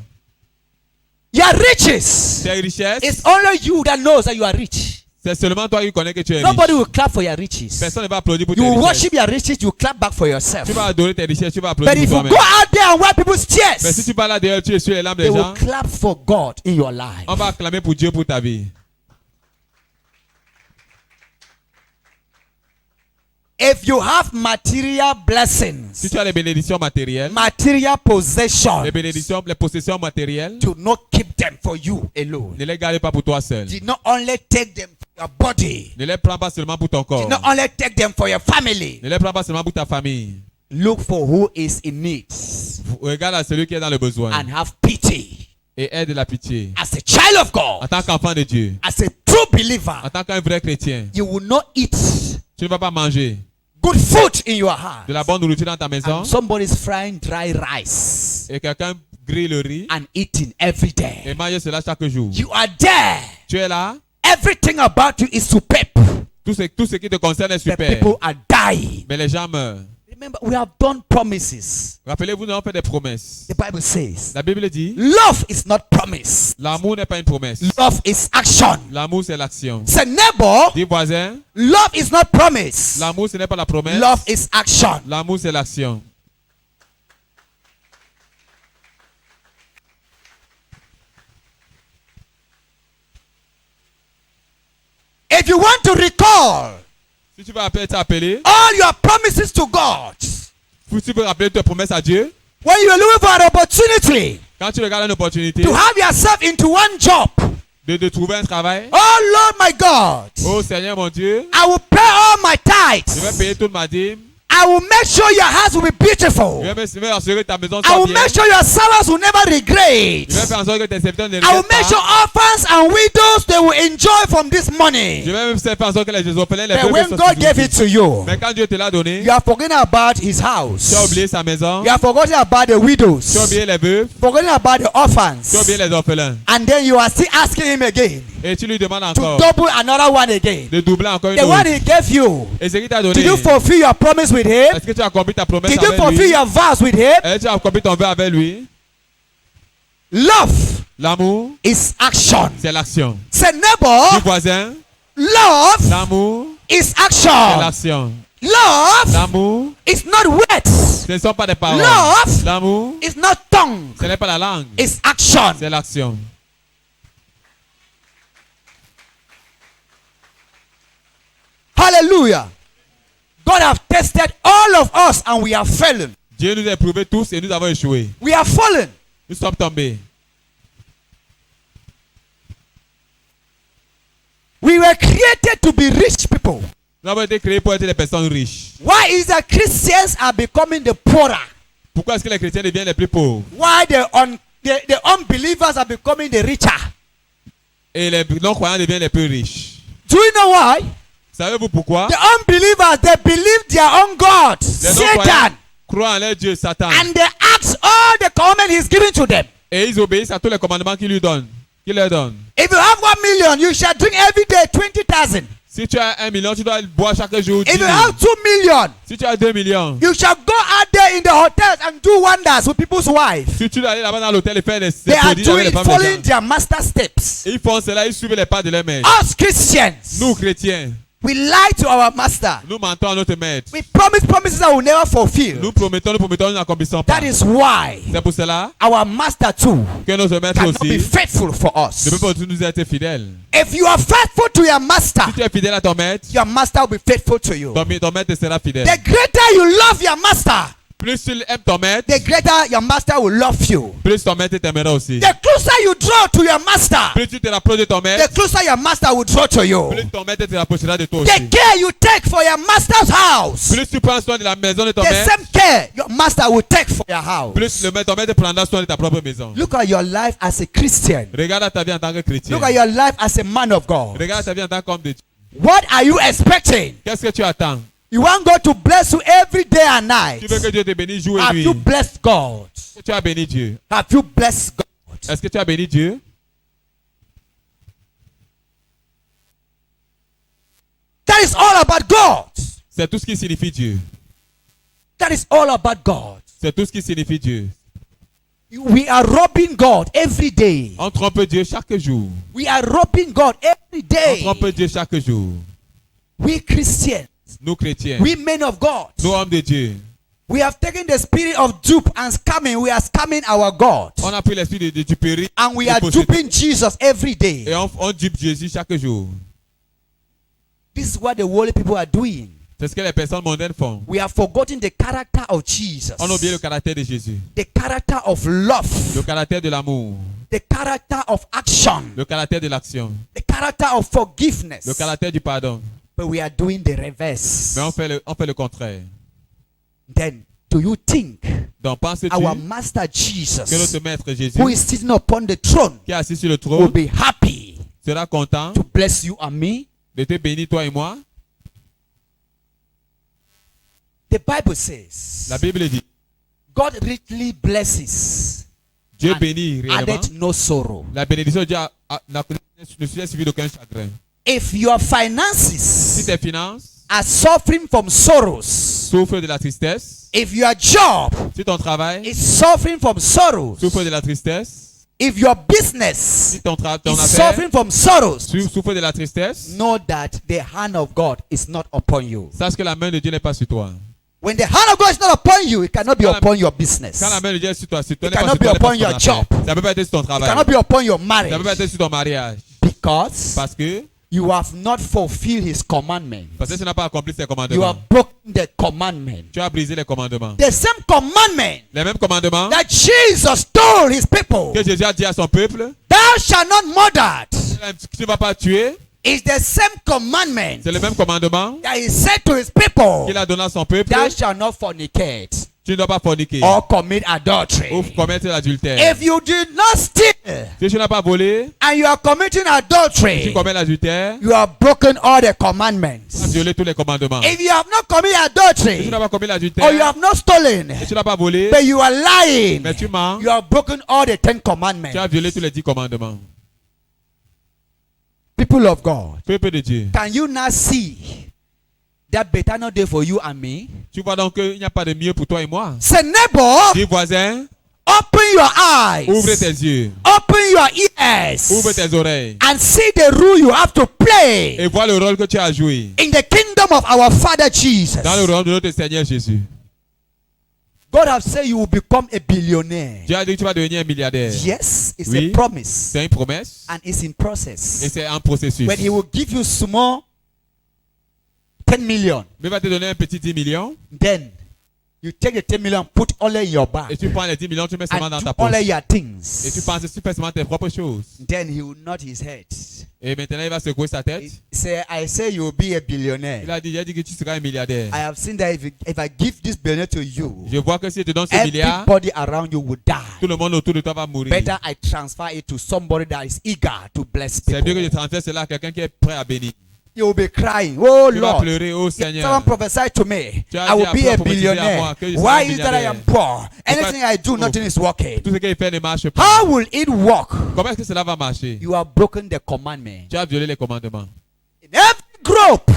Your riches, Tes richesses, it's only you that knows that you are rich. c'est seulement toi qui connais que tu es Nobody riche. will clap for your riches. Personne ne va applaudir pour tes You will richesses. worship your riches, you clap back for yourself. Tu vas adorer tes richesses, tu vas But applaudir if pour you toi-même. go out there and wipe people's Mais si tears, tu vas là dehors, tu essuies les larmes they des will gens, clap for God in your life. on va acclamer pour Dieu pour ta vie. If you have material Si blessings, tu as les bénédictions matérielles, material possession, les bénédictions, les possessions matérielles, do not keep them for you alone. ne les garde pas pour toi seul. Do not only take them for your body. Ne les prends pas seulement pour ton Do corps. not only take them for your family. Ne les prends pas seulement pour ta famille. Look for who is in need Regarde à celui qui est dans le besoin and have pity. et aide la pitié. As a child of En God, tant qu'enfant de Dieu, as a true believer, en tant qu'un vrai chrétien, you will not eat tu ne vas pas manger good food in your house. de la bonne nourriture dans ta maison And somebody's frying dry rice et quelqu'un grille le riz and eating every et day. mange cela chaque jour. You are there. Tu es là, Everything about you is superb. tout ce qui te concerne est The super. people are dying. Mais les gens meurent. Remember, we have done promises. Rappelez-vous, nous avons fait des promesses. The Bible says, La Bible dit, love is not promise. l'amour n'est pas une promesse. Love is action. L'amour, c'est l'action. Say, neighbor, Dis voisin, love is not promise. l'amour, ce n'est pas la promesse. Love is action. L'amour, c'est l'action. If you want to recall Si tu veux appeler, all your promises to God, si tu veux rappeler tes promesses à Dieu, when you are looking for an opportunity quand tu regardes une opportunité to have yourself into one job, de trouver un travail, oh Lord my God, oh Seigneur mon Dieu, I will pay all my je vais tithes. payer toute ma dîme. I will make sure your house will be beautiful. Je vais assurer que ta maison I soit will bien. make sure your servants will never regret. Je vais faire en sorte que tes serviteurs ne I will regrettent make sure pas. orphans and widows they will enjoy from this Je money. vais même faire en sorte que les orphelins, les But veuves when soient God gave it satisfaits. to you, Mais quand Dieu te l'a donné, you are forgetting about his tu as house. oublié sa maison, You are forgetting about the widows. tu as oublié les veuves, Forgetting about the tu as orphans. oublié les orphelins. And then you are still asking him again Et tu lui demandes to encore double another one again. de doubler encore une The one autre. he gave you. Et ce qu'il t'a donné, Did you fulfill your promise with him? est-ce que tu as accompli ta promesse Did you avec fulfill lui? your vows with him? Est-ce que tu as accompli ton vœu avec lui? Love L'amour, is action. c'est l'action. Say, Du neighbor, voisin, love l'amour, is c'est action. l'action. Love L'amour, is not words. ce ne sont pas des paroles. Love L'amour, is not tongue. ce n'est pas la langue, It's action. c'est l'action. Hallelujah. God have tested all of us and we have fallen. Dieu nous a éprouvés tous et nous avons échoué. We have fallen. Nous sommes tombés. We were created to be rich people. Nous avons été créés pour être des personnes riches. Why is that Christians are becoming the poorer? Pourquoi est-ce que les chrétiens deviennent les plus pauvres? Why the unbelievers are becoming the richer? Et les non-croyants deviennent les plus riches? Do you know why? Savez-vous pourquoi? The unbelievers, they believe their own God, Les non-croyants Satan, croient en leur Dieu, Satan. and they act all the commandments he's giving to them. Et ils obéissent à tous les commandements qu'il lui donne. Qu'il leur donne. If you have 1 million, you shall drink every day 20,000. Si tu as 1 million, tu dois boire chaque jour 10 If you 000. have 2 million, Si tu as 2 millions, you shall go out there in the hotels and do wonders with people's wives. si tu dois aller là-bas dans l'hôtel et faire des They are prodiges avec les doing, femmes des following gens. their master steps. Ils font cela, ils suivent les pas de leur maître. Us Christians, Nous, chrétiens, we lie to our master. nous mentons à notre maître. We promise promises that we never fulfill. Nous promettons, nous n'accomplissons pas. That is why C'est pour cela our master too que notre maître cannot be aussi faithful for us. ne peut pas nous être fidèle. If you are faithful to your master, Si tu es fidèle à ton maître, your master will be faithful to you. ton maître sera fidèle. The greater you love your master, Plus tu aimes ton maître, the greater your master will love you. plus ton maître t'aimera aussi. The closer you draw to your master, Plus tu te rapproches de ton the maître, closer your master will draw to you. plus ton maître te rapprochera de toi The aussi. care you take for your master's house, Plus tu prends soin de la maison de ton the maître, same care your master will take for your house. plus ton maître prendra soin de ta propre maison. Look at your life as a Christian. Regarde à ta vie en tant que chrétien. Look at your life as a man of God. Regarde à ta vie en tant qu'homme de Dieu. What are you expecting? Qu'est-ce que tu attends? You want God to bless you every day and night. Tu veux que Dieu te bénisse jour et Have nuit. you blessed God? Est-ce que tu as béni Dieu? Have you blessed God? Est-ce que tu as béni Dieu? That is all about God. C'est tout ce qui signifie Dieu. That is all about God. C'est tout ce qui signifie Dieu. We are robbing God every day. On trompe Dieu chaque jour. We are robbing God every On day. trompe Dieu chaque jour. We Christians, Nous chrétiens, we men of God, nous hommes de Dieu, we have taken the spirit of dupe and scamming. We are scamming our God. on a pris l'esprit de duperie And we de are posséder. duping Jesus every day. Et on dupe Jésus chaque jour. This is what the worldly people are doing. C'est ce que les personnes mondaines font. We have forgotten the character of Jesus. On a oublié le caractère de Jésus. The character of love. Le caractère de l'amour. The character of action. Le caractère de l'action. The character of forgiveness. Le caractère du pardon. But we are doing the reverse. Mais on fait le contraire. Then do you think Donc penses-tu our Master que Jesus, notre Maître Jésus, who is sitting upon the throne, qui est assis sur le will trône, be happy sera content to bless you and me? de te bénir, toi et moi? The Bible says La Bible dit, God richly blesses Dieu and bénit réellement. added no sorrow. La bénédiction de Dieu ne suit suivi d'aucun chagrin. If your Si finances tes finances are suffering from sorrows, souffrent de la tristesse, if your job si ton travail is suffering from sorrows, souffre de la tristesse, if your business si ton is affaire suffering from sorrows, souffre de la tristesse, know that the hand of God is not upon you. sache que la main de Dieu n'est pas sur toi. When the hand of God is not upon you, it cannot be Quand la- upon your business. Quand la main de Dieu est sur toi, It n'est pas cannot sur be toi, n'est pas upon sur ton your affaire. job. Ça peut pas être sur ton It travail. cannot be upon your Ça peut marriage pas être sur ton mariage. because Parce que you have not fulfilled his commandment. tu n'as pas accompli ses You commandements. have broken the commandment. Tu as brisé les commandements. The same commandment Les mêmes commandements that Jesus told his people, que Jésus a dit à son peuple, thou shalt not murder, tu ne vas pas tuer. is the same commandment C'est le même commandement that he said to his people, qu'il a donné à son peuple. thou shalt not fornicate Tu ne dois pas forniquer or commit ou adultery. commettre l'adultère. If you did not steal Si tu n'as pas volé, and you are committing tu adultery, commets l'adultère, you have broken all the tu as commandments. violé tous les commandements. If you have not committed Si adultery tu n'as pas commis or you l'adultère, have not stolen, si tu n'as pas volé, but you are lying, mais tu mens, you have broken all the 10 tu commandments. as violé tous les 10 commandements. People of God, Peuple de Dieu, can you now see that better not day for you and me? tu vois donc qu'il n'y a pas de mieux pour toi et moi. Say, neighbor, Dis voisin, open your eyes, ouvre tes yeux, open your ouvre ears, tes oreilles and see the role you have to play et vois le rôle que tu as joué in the kingdom of our Father Jesus. dans le rôle de notre Seigneur Jésus. God has said you will become a billionaire. Dieu a dit que tu vas devenir un milliardaire. Yes, it's Oui. a promise C'est une promesse and it's in et process. c'est un processus. When he will give you small 10 million, Mais il va te donner un petit 10 millions then you take the 10 million, put only in your bag, et tu prends les 10 millions, tu mets seulement and dans do ta poche. only your Et tu things. penses que tu fais seulement tes propres choses. Then he will nod his head. Et maintenant, il va secouer sa tête. He say, I say you will be a Il billionaire. a dit que tu seras un milliardaire. I have seen that if I give this billionaire to you, Je vois que si je te donne ce milliard, everybody around you will tout die. le monde autour de toi va mourir. Better I transfer it to somebody that is eager to bless C'est mieux que je people. transfère cela à quelqu'un qui est prêt à bénir. You will be crying, oh Tu vas Lord. pleurer, oh If Seigneur. someone prophesied to me, Tu as I dit will à be toi, a prophétiser à billionaire. moi que je serai Why un is it that I am poor? Anything I do, nothing is working. Tout ce qu'il fait ne marche pas. How will it work? Comment est-ce que cela va marcher? You have broken the commandment. Tu as violé les commandements. In every group,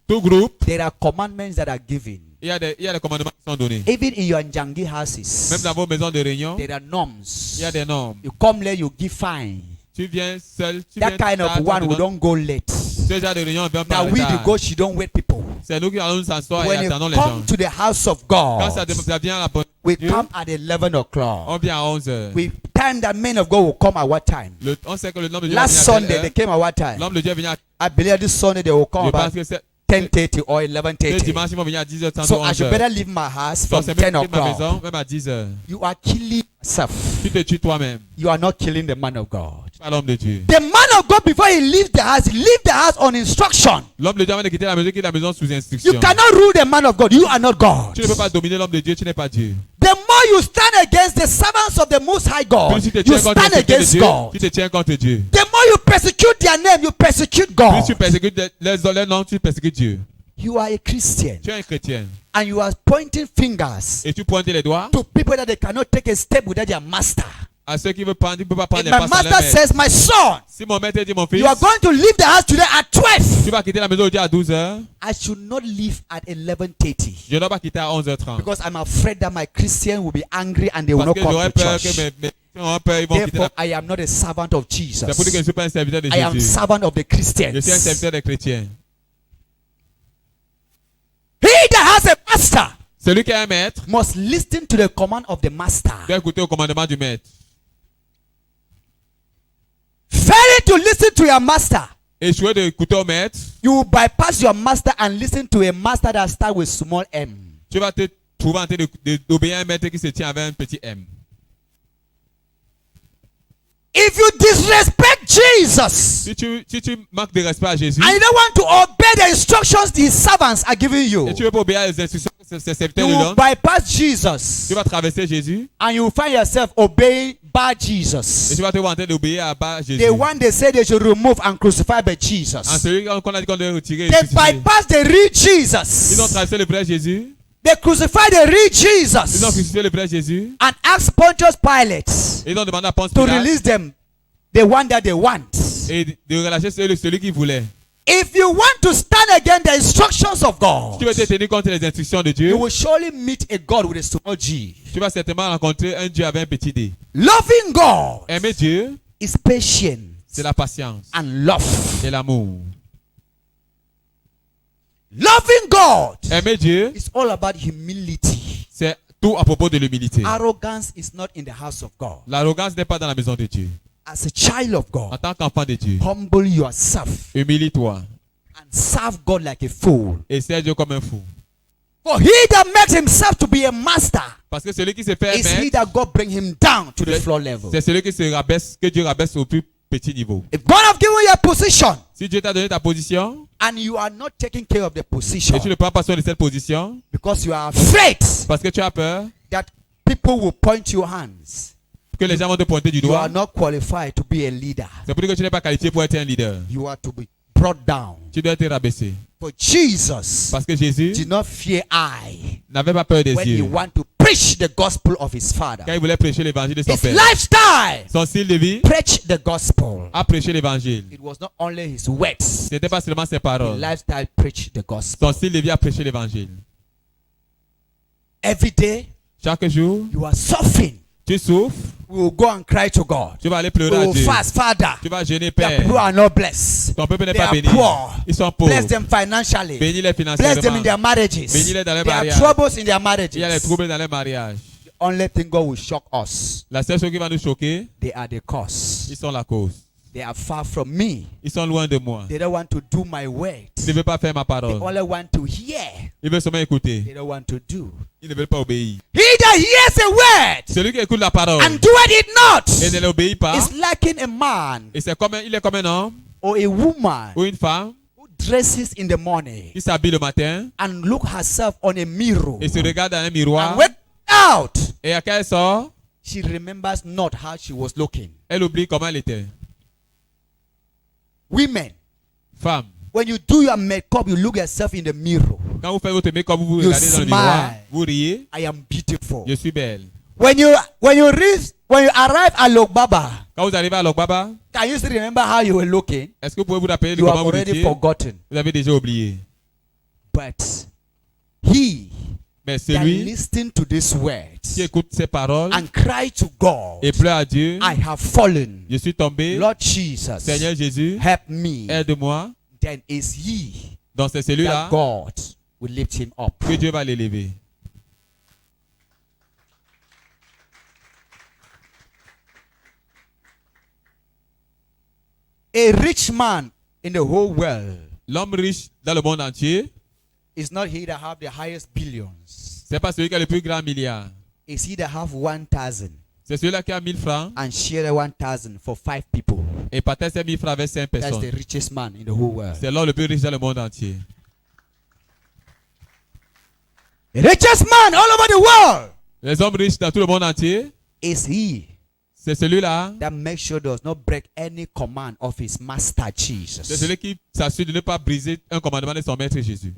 Tout groupe, there are commandments that are given. il y a des commandements qui sont donnés. Even in your Njangi Même houses, dans vos maisons de réunion, there are il norms. y a des normes. You come late, you give fine. Tu viens seul, tu That viens kind of tard, one tu will don't go late. Ce genre de réunion vient pas Now en we retard. the go, she don't wait people. C'est nous qui allons nous asseoir et When you attendons les gens. come to the house of Quand God, ça vient à la porte, we Dieu, come at 11 o'clock. on vient à 11h. We time that men of God will come at what time? On sait que le nom de Dieu Last vient à Sunday quelle they heure? came at what time? L'homme de Dieu vient à... I believe this Sunday they will come Je pense about que c'est 10:30 or le 11:30. dimanche, ils vont venir à 10h30 So ou I should 11h. better leave my house from Donc c'est 10 même quitter ma o'clock. maison, même à 10h. You are killing yourself. Tu te tues toi-même, You are not killing the man of God. pas l'homme de Dieu. The man of God, before he leaves the house, he leaves the house on instruction. L'homme de Dieu avant de quitter la maison, quitte la maison sous You instruction. cannot rule the man of God. You are not God. Tu ne peux pas dominer l'homme de Dieu, tu n'es pas Dieu. The more you stand against the servants of the Most High God, Plus tu te you tiens contre stand les de against Dieu, God. tu te tiens contre Dieu. The more you persecute their name, you persecute Plus God. tu persécutes les noms, tu persécutes Dieu. You are a Christian Tu es un chrétien. and you are pointing fingers Et tu pointes les doigts to people that they cannot take a step without their master. à ceux qui veulent prendre, ils ne peuvent pas prendre If les my pas sans leur master maître. says, my son, Si mon maître dit mon fils, you are going to leave the house today at 12. tu vas quitter la maison aujourd'hui à 12h, I should not leave at 11:30 je ne dois pas quitter à 11h30. because I'm afraid that my Christian will be angry and they will Parce not que come j'aurais to peur church. que mes chrétiens auront peur, ils vont quitter Therefore, la... I am not a servant of Jesus. C'est pour dire que je ne suis pas un serviteur de I am Jésus. servant of the Je Christians. suis un serviteur des chrétiens. He that has a master Celui qui a un maître must listen to the command of the master. doit écouter au commandement du maître. Failing to listen to your master, Échouer d'écouter au maître, you will bypass your master and listen to a master that starts with small m. tu vas te trouver en train d'obéir à un maître qui se tient avec un petit M. If you disrespect Jesus Si tu manques de respect à Jésus and you don't want to obey the instructions these servants are giving you, et tu veux pas obéir aux instructions que ces you serviteurs nous will donnent, bypass Jesus tu vas traverser Jésus and you will find yourself obeying bad et Jesus. tu vas te voir en train d'obéir à bas Jésus. The one they say they should remove and crucify by En Jesus. celui qu'on a dit qu'on devait retirer et They crucifier. bypass the real Ils ont Jesus. traversé le vrai Jésus. They crucify the real Ils ont Jesus crucifié le vrai Jésus. and ask Pontius Pilate Et ils ont demandé à Ponce to Pilate release them, the one that they want. et de relâcher celui qui voulait. If you want to stand against the instructions of Si God, tu veux te tenir contre les instructions de you Dieu, will surely meet a God with a small G. tu vas certainement rencontrer un Dieu avec un petit D. Loving God Aimer Dieu, is patient c'est la patience and love. et l'amour. Loving God Aimer Dieu, is all about humility. c'est tout à propos de l'humilité. Arrogance is not in the house of God. L'arrogance n'est pas dans la maison de Dieu. As a child of En God, tant qu'enfant de Dieu, humble yourself humilie-toi and serve God like a fool. et sers Dieu comme un fou. For he that makes himself to be a master Parce que celui qui se fait is he maître, that God bring him down to the floor level. c'est celui qui se rabaisse, que Dieu rabaisse au plus petit niveau. If God have given you a position Si Dieu t'a donné ta position and you are not taking care of the et position tu ne prends pas soin de cette position because you are afraid parce que tu as peur that people will point your hands, que les gens vont te pointer du you are doigt, not qualified to be a leader. c'est pour dire que tu n'es pas qualifié pour être un leader. You are to be brought down. Tu dois être rabaissé. For Jesus Parce que Jésus did not fear I n'avait pas peur des when he yeux. want to preach the gospel of his father. Quand il voulait prêcher l'évangile de son His père. lifestyle Son style de vie preach the gospel. a prêché l'évangile. It was not only his words. Ce n'était pas seulement ses His paroles. lifestyle preach the gospel. Son style de vie a prêché l'évangile. Every day Chaque jour, you are suffering. tu souffres, We will go and cry to God. tu vas aller We pleurer à will Dieu. fast, Father. Tu vas jeûner, The people Père. are not blessed. Ton peuple n'est They pas are béni. poor. Ils sont Bless pauvres. them financially. Bénis-les Bless them in financièrement. their marriages. Bénis-les dans les There are mariages. troubles in their Il y a les marriages. troubles dans les mariages. The only thing God will shock us, La seule chose qui va nous choquer, they are the cause. ils sont la cause. They are far from me. Ils sont loin de moi. They don't want to do my words. Ils ne veulent pas faire ma They parole. only want to hear. Ils veulent seulement écouter. They don't want to do. Ils ne veulent pas obéir. He that hears a word Celui qui écoute la parole and doeth it et not ne l'obéit pas, is lacking a man et il est comme un homme or a woman ou une femme who dresses in the morning qui s'habille le matin and look herself on a mirror et se regarde dans un and miroir. wake out. Et à quand elle sort, She remembers not how she was looking. elle oublie comment elle était. Women, Femme, when you do your makeup, you look yourself in the mirror. quand vous faites votre make-up, vous vous You regardez dans le miroir, smile. vous riez, I am beautiful. je suis belle. When you arrive at Lokbaba, Quand vous arrivez à Lokbaba, can you still remember how you were looking? est-ce que vous pouvez vous rappeler de You comment have vous already étiez? forgotten. Vous avez déjà oublié. But he Mais that celui listen to these qui words écoute ces paroles and cry to God, et pleure à Dieu, I have fallen. je suis tombé, Lord Jesus, Seigneur Jésus, help me. aide-moi. Then is he Donc c'est celui-là that God will lift him up. que Dieu va l'élever. A rich man in the whole world L'homme riche dans le monde entier, is not he that have the highest billions. c'est pas celui qui a le plus grand milliard. Is he that have 1,000 C'est celui-là qui a 1000 francs and share 1,000 for 5 people. et partage ses 1000 francs avec 5 That's the personnes. richest man in the whole world. C'est l'homme le plus riche dans le monde entier. The richest man all over the world Les hommes riches dans tout le monde entier, is he c'est celui-là, that makes sure does not break any command of his master c'est Jesus. celui qui s'assure de ne pas briser un commandement de son maître Jésus.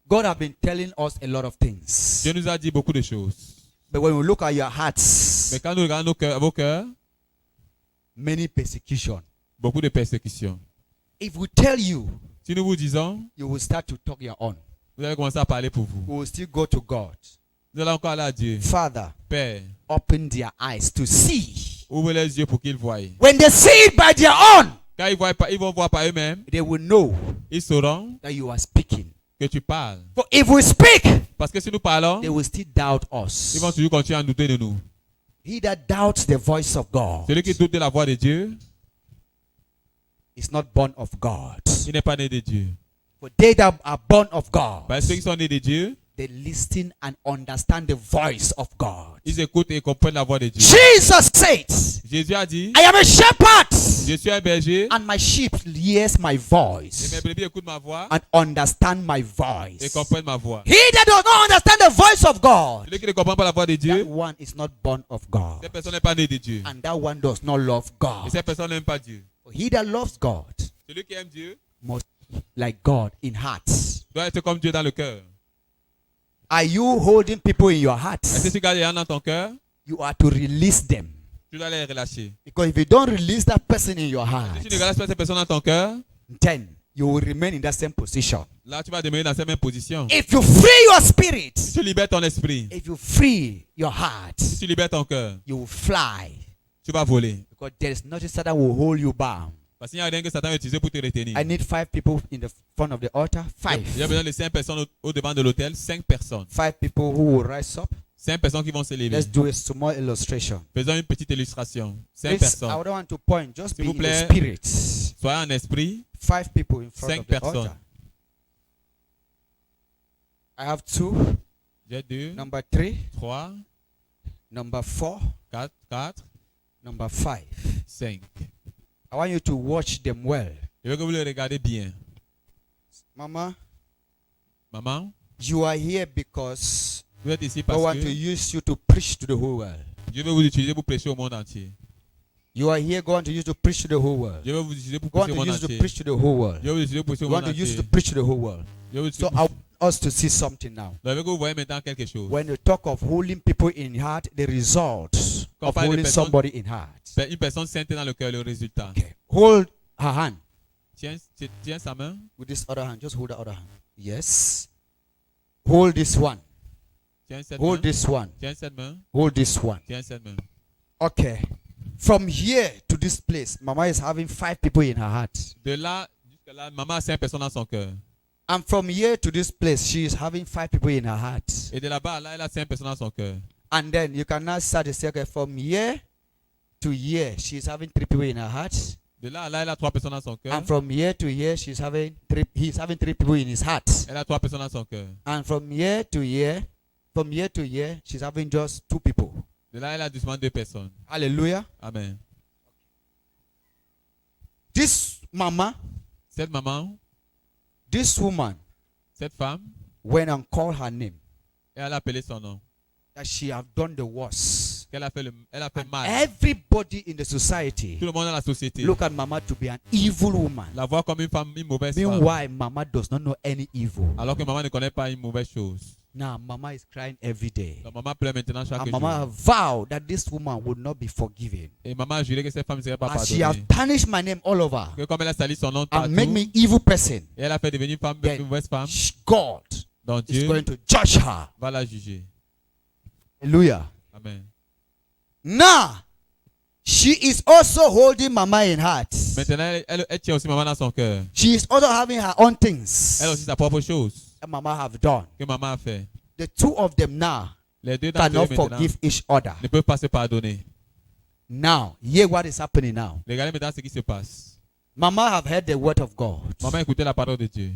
God have been telling us a lot of things. Dieu nous a dit beaucoup de choses. But when we look at your hearts, Mais quand nous regardons vos cœurs, many persecution. beaucoup de persécutions. If we tell you, Si nous vous disons, you will start to talk your own. vous allez commencer à parler pour vous. We will still go to God. Nous allons encore aller à Dieu. Father, Père, open their eyes to see. ouvre les yeux pour qu'ils voient. When they see it by their own, Quand ils vont voir par eux-mêmes, they will know ils sauront that you are speaking. que tu parles. For if we speak, Parce que si nous parlons, they will still doubt ils vont us. toujours continuer à douter de nous. He that doubts the voice of God Celui qui doute de la voix de Dieu, is not born of God. il n'est pas né de Dieu. For they that are born of God, Parce que ceux qui sont nés de Dieu, they listen and understand the voice of God. Ils écoutent et comprennent la voix de Dieu. Jesus said, Jésus a dit, I am a shepherd, je suis un berger and my sheep hears my et voice mes brebis écoutent ma voix and understand my et voice. comprennent ma voix. He that does not understand the voice of God, Celui qui ne comprend pas la voix de that Dieu, one is not born of God, cette personne n'est pas née de Dieu. and that one does not love Et God. cette personne n'aime pas Dieu. He that loves God Celui qui aime Dieu must be like God in heart. doit être comme Dieu dans le cœur. Are you holding people in your heart? Est-ce que tu gardes les gens dans ton cœur? You are to release them. Tu dois les relâcher. Because if you don't release that person in your Si heart, tu ne relâches pas cette personne dans ton cœur, then you will remain in that same position. là tu vas demeurer dans cette même position. If you free your spirit, Si tu libères ton esprit, if you free your heart, si tu libères ton cœur, you will fly. tu vas voler. Because there is nothing Satan will hold you bound. Parce qu'il n'y a rien que Satan va utiliser pour te retenir. I need 5 people in the front of the altar. J'ai 5. besoin de 5 personnes au devant de l'autel. 5 personnes. 5 people who will rise up. 5 personnes qui vont se lever. Let's do a small illustration. Faisons une petite illustration. 5 Please, I personnes. don't want to point. Just be S'il vous in the plaît. spirit. Soyez en esprit. 5 people in front 5 of the personnes. altar. I have 2. J'ai 2, Number 3. 3, Number 4. 4, Number 5. 5. I want you to watch them well. Je veux que vous le regardez bien. Mama, Maman, you are here because vous êtes ici I parce want to que use you to preach to the whole world. Dieu veut vous utiliser pour prêcher au monde entier. You are here going to use to preach to the whole world. Dieu veut vous utiliser pour I want prêcher au to monde use to entier. preach to the whole world. Dieu veut vous utiliser pour prêcher I au want monde to use entier. to preach to the whole world. Dieu veut So utiliser- I want us to see something now. Donc, avec vous voyez maintenant quelque chose. When you talk of holding people in heart, the result Quand on of parle de holding personnes- somebody in heart. Une personne sainte dans le cœur, le résultat. Okay. Hold her hand Tiens sa main. with this other hand. Just hold the other hand. Yes. Hold this one. Tiens cette Hold main. this one. Tiens cette main. Hold this one. Tiens cette main. Okay. From here to this place, Mama is having 5 people in her heart. De là jusqu'à là, maman a 5 personnes dans son cœur. And from here to this place, she is having 5 people in her heart. Et de là-bas à là, elle a 5 personnes dans son cœur. And then you can now start to say, okay, from here to here, she is having 3 people in her heart. De là à là, elle a 3 personnes dans son cœur. And from here to here, he's having 3 people in his heart. Elle a 3 personnes dans son cœur. And from here to here, she's having just 2 people. De là, elle a doucement 2 personnes. Hallelujah. Amen. This mama, Cette maman, this woman, cette femme, went and called her name, elle a appelé son nom. that she have done the worst. Elle a fait mal. Everybody in the society Tout le monde dans la société look at mama to be an evil woman. la voit comme une femme, une mauvaise femme. Meanwhile, mama does not know any evil. Alors que maman ne connaît pas une mauvaise chose. Now, mama is crying every day. Donc maman pleure maintenant chaque And jour. mama have vowed that this woman would not be forgiven. Et maman a juré que cette femme ne serait pas As she pardonnée. have tarnished my name all over Que comme elle a sali son nom and partout, make me evil person, et elle a fait devenir une Then- mauvaise femme, God donc is Dieu going to judge her. va la juger. Hallelujah. Amen. Now, she is also holding mama in heart. Maintenant, elle tient aussi maman dans son cœur. She is also having her own things Elle a aussi sa propre chose that mama have done. que maman a fait. The 2 of them now Les deux d'entre eux cannot maintenant forgive each other. ne peuvent pas se pardonner. Now, hear what is happening now. Regardez maintenant ce qui se passe. Mama have heard the word of God. Maman a écouté la parole de Dieu.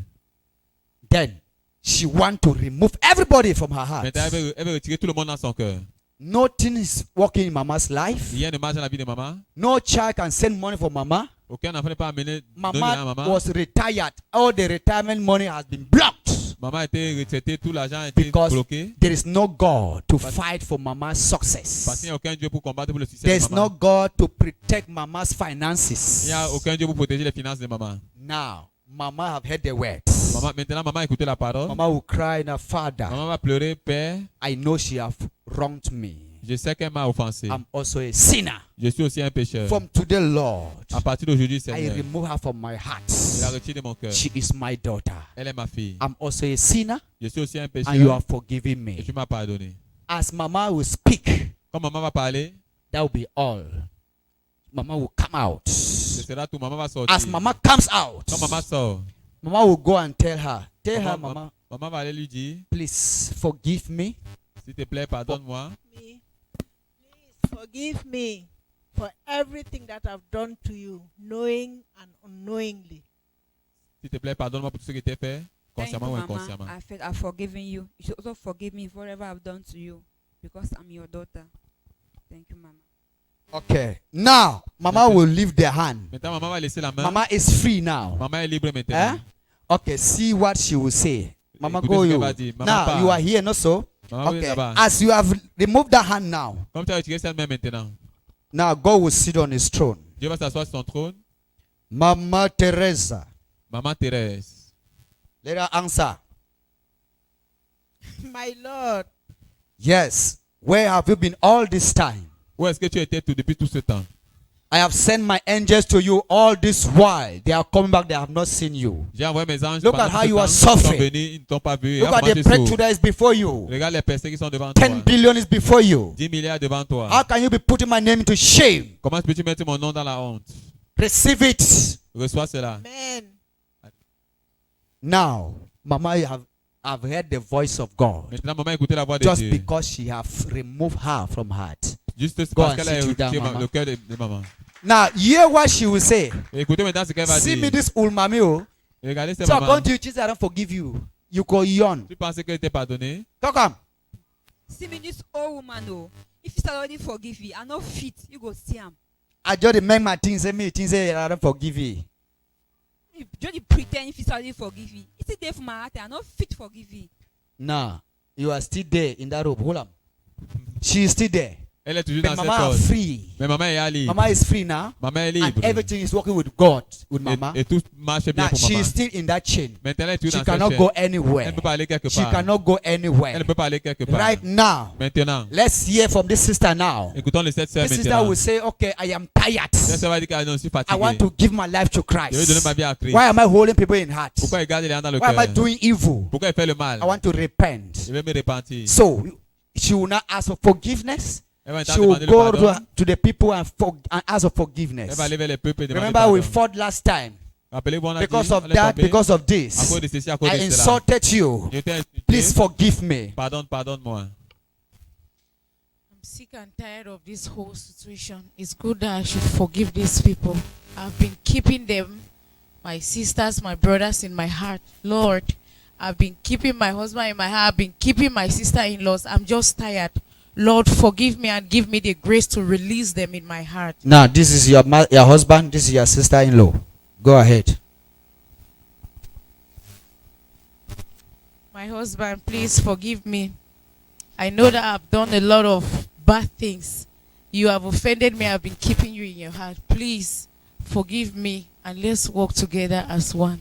Then she want to remove everybody from her heart. Maintenant, elle veut retirer tout le monde dans son cœur. Nothing is working in mama's life. Rien ne marche dans la vie de maman. No child can send money for mama. Aucun enfant ne peut amener donner à Mama maman. was retired. All the retirement money has been blocked. Maman a été retraitée, tout l'argent a été Because bloqué. there is no God to fight for mama's Parce qu'il success. n'y a aucun Dieu pour combattre pour le succès There de is no maman. God to protect mama's Il finances. n'y a aucun Dieu pour protéger les finances de maman. Now, mama have heard the words. Maintenant, maman a écouté la parole. Mama will cry now, Father, Maman va pleurer, Père, I know she have wronged me. je sais qu'elle m'a offensé. I'm also a sinner. Je suis aussi un pécheur. From today, Lord, À partir d'aujourd'hui, I Seigneur, remove her from my je la heart. retire de mon cœur. She is my daughter. Elle est ma fille. I'm also a sinner, Je suis aussi un and you pécheur. have forgiven Et me. tu m'as pardonné. As mama will speak, Quand maman va parler, that will be all. Mama will come out. ce sera tout. Maman va sortir. As mama comes out, Quand maman sort, mama will go and tell her, maman va aller lui dire, please forgive me. s'il te plaît, pardonne-moi. Me. Please forgive me for everything that I've done to you, knowing and unknowingly. S'il te plaît, pardonne-moi pour tout ce que tu as fait. consciemment ou Mama. inconsciemment. I've forgiven you. You should also forgive me for whatever I've done to you, because I'm your daughter. Thank you, Mama. Okay. Now, Mama will leave the hand. Maintenant, maman va laisser la main. Mama is free now. Maman est libre Eh? maintenant. Okay, see what she will say. Mama, Écoutez go ce qu'elle you. va dire. Maman Now, part. you are here, no so? Maman va Okay. là-bas. As you have removed that hand now, Comme tu as retiré cette main maintenant, now God will sit on his throne. Dieu va s'asseoir sur son trône. Mama Teresa, Maman Thérèse, let her answer. My Lord, Yes. Where have you been all this time? où est-ce que tu étais depuis tout ce temps? I have sent my angels to you all this while. They are coming back. They have not seen you. J'ai envoyé mes anges. Look pendant at tout how ce you temps. are Ils sont suffering. venus, ils ne t'ont pas vu. Look Regarde at comment the tu breakthrough souffres. that is before you. Regarde les personnes qui sont devant 10 toi. billion is before you. 10 milliards devant toi. How can you be putting my name into shame? Comment peux-tu mettre mon nom dans la honte? Receive it. Reçois cela. Amen. Now, Mama, I've heard the voice of God. Maintenant, maman, écoutez la voix de Just Dieu. because she have removed her from heart. Juste Go parce and qu'elle a sit you down, écouté maman. le cœur de maman. Now, hear what she will say. Et écoutez maintenant ce qu'elle va See me dire. this old mommy. Oh. Regardez cette So maman. according to you, Jesus, I don't forgive you. You go yawn. Tu pensais qu'elle était pardonnée? Talk on. See me, this old woman, oh. If you already forgive you, I'm not fit. You go see him. I just remember my things. Say me things. Say I don't forgive you. You just pretend if you already forgive you. It's there for my heart. I'm not fit to forgive you. Nah, you are still there in that room. Hold on. She is still there. Elle est toujours But dans cette Mama are cause. free. Mais maman est libre. Mama is free now. Maman est And libre. everything is working with God, with Mama. Et tout marche bien Now pour she maman. is still in that chain. Maintenant, elle est toujours She dans cannot cette go chaîne. anywhere. Elle ne peut pas aller quelque She part. cannot go Elle anywhere. ne peut pas aller quelque part. Right now, Maintenant, let's hear from this sister now. écoutons les 7 sœurs This sister maintenant. will say, okay, I am tired. Cette sœur va dire qu'elle est aussi I fatiguée. want to give my life to Je veux donner ma Christ. vie à Christ. Why am I holding people in heart? Pourquoi elle garde les gens dans le Why am I cœur? doing evil? Pourquoi elle fait le mal? I want to repent. Je vais me repentir. So she will not ask for forgiveness. Elle va She will demander le go pardon. to the people and ask for Elle forgiveness. va aller vers les peuples et demander Remember, we pardon. fought last time. Rappelez-vous, on a dit, Because of on est that, tombé because of à this, cause de ceci, à cause I de cela. insulted you. Je t'ai insulté. Please forgive me. Pardonne-moi. I'm sick and tired of this whole situation. It's good that I should forgive these people. I've been keeping them, my sisters, my brothers, in my heart. Lord, I've been keeping my husband in my heart. I've been keeping my sister-in-laws. I'm just tired. Lord, forgive me and give me the grace to release them in my heart. Now, this is your husband. This is your sister-in-law. Go ahead. My husband, please forgive me. I know that I've done a lot of bad things. You have offended me. I've been keeping you in your heart. Please forgive me and let's work together as one.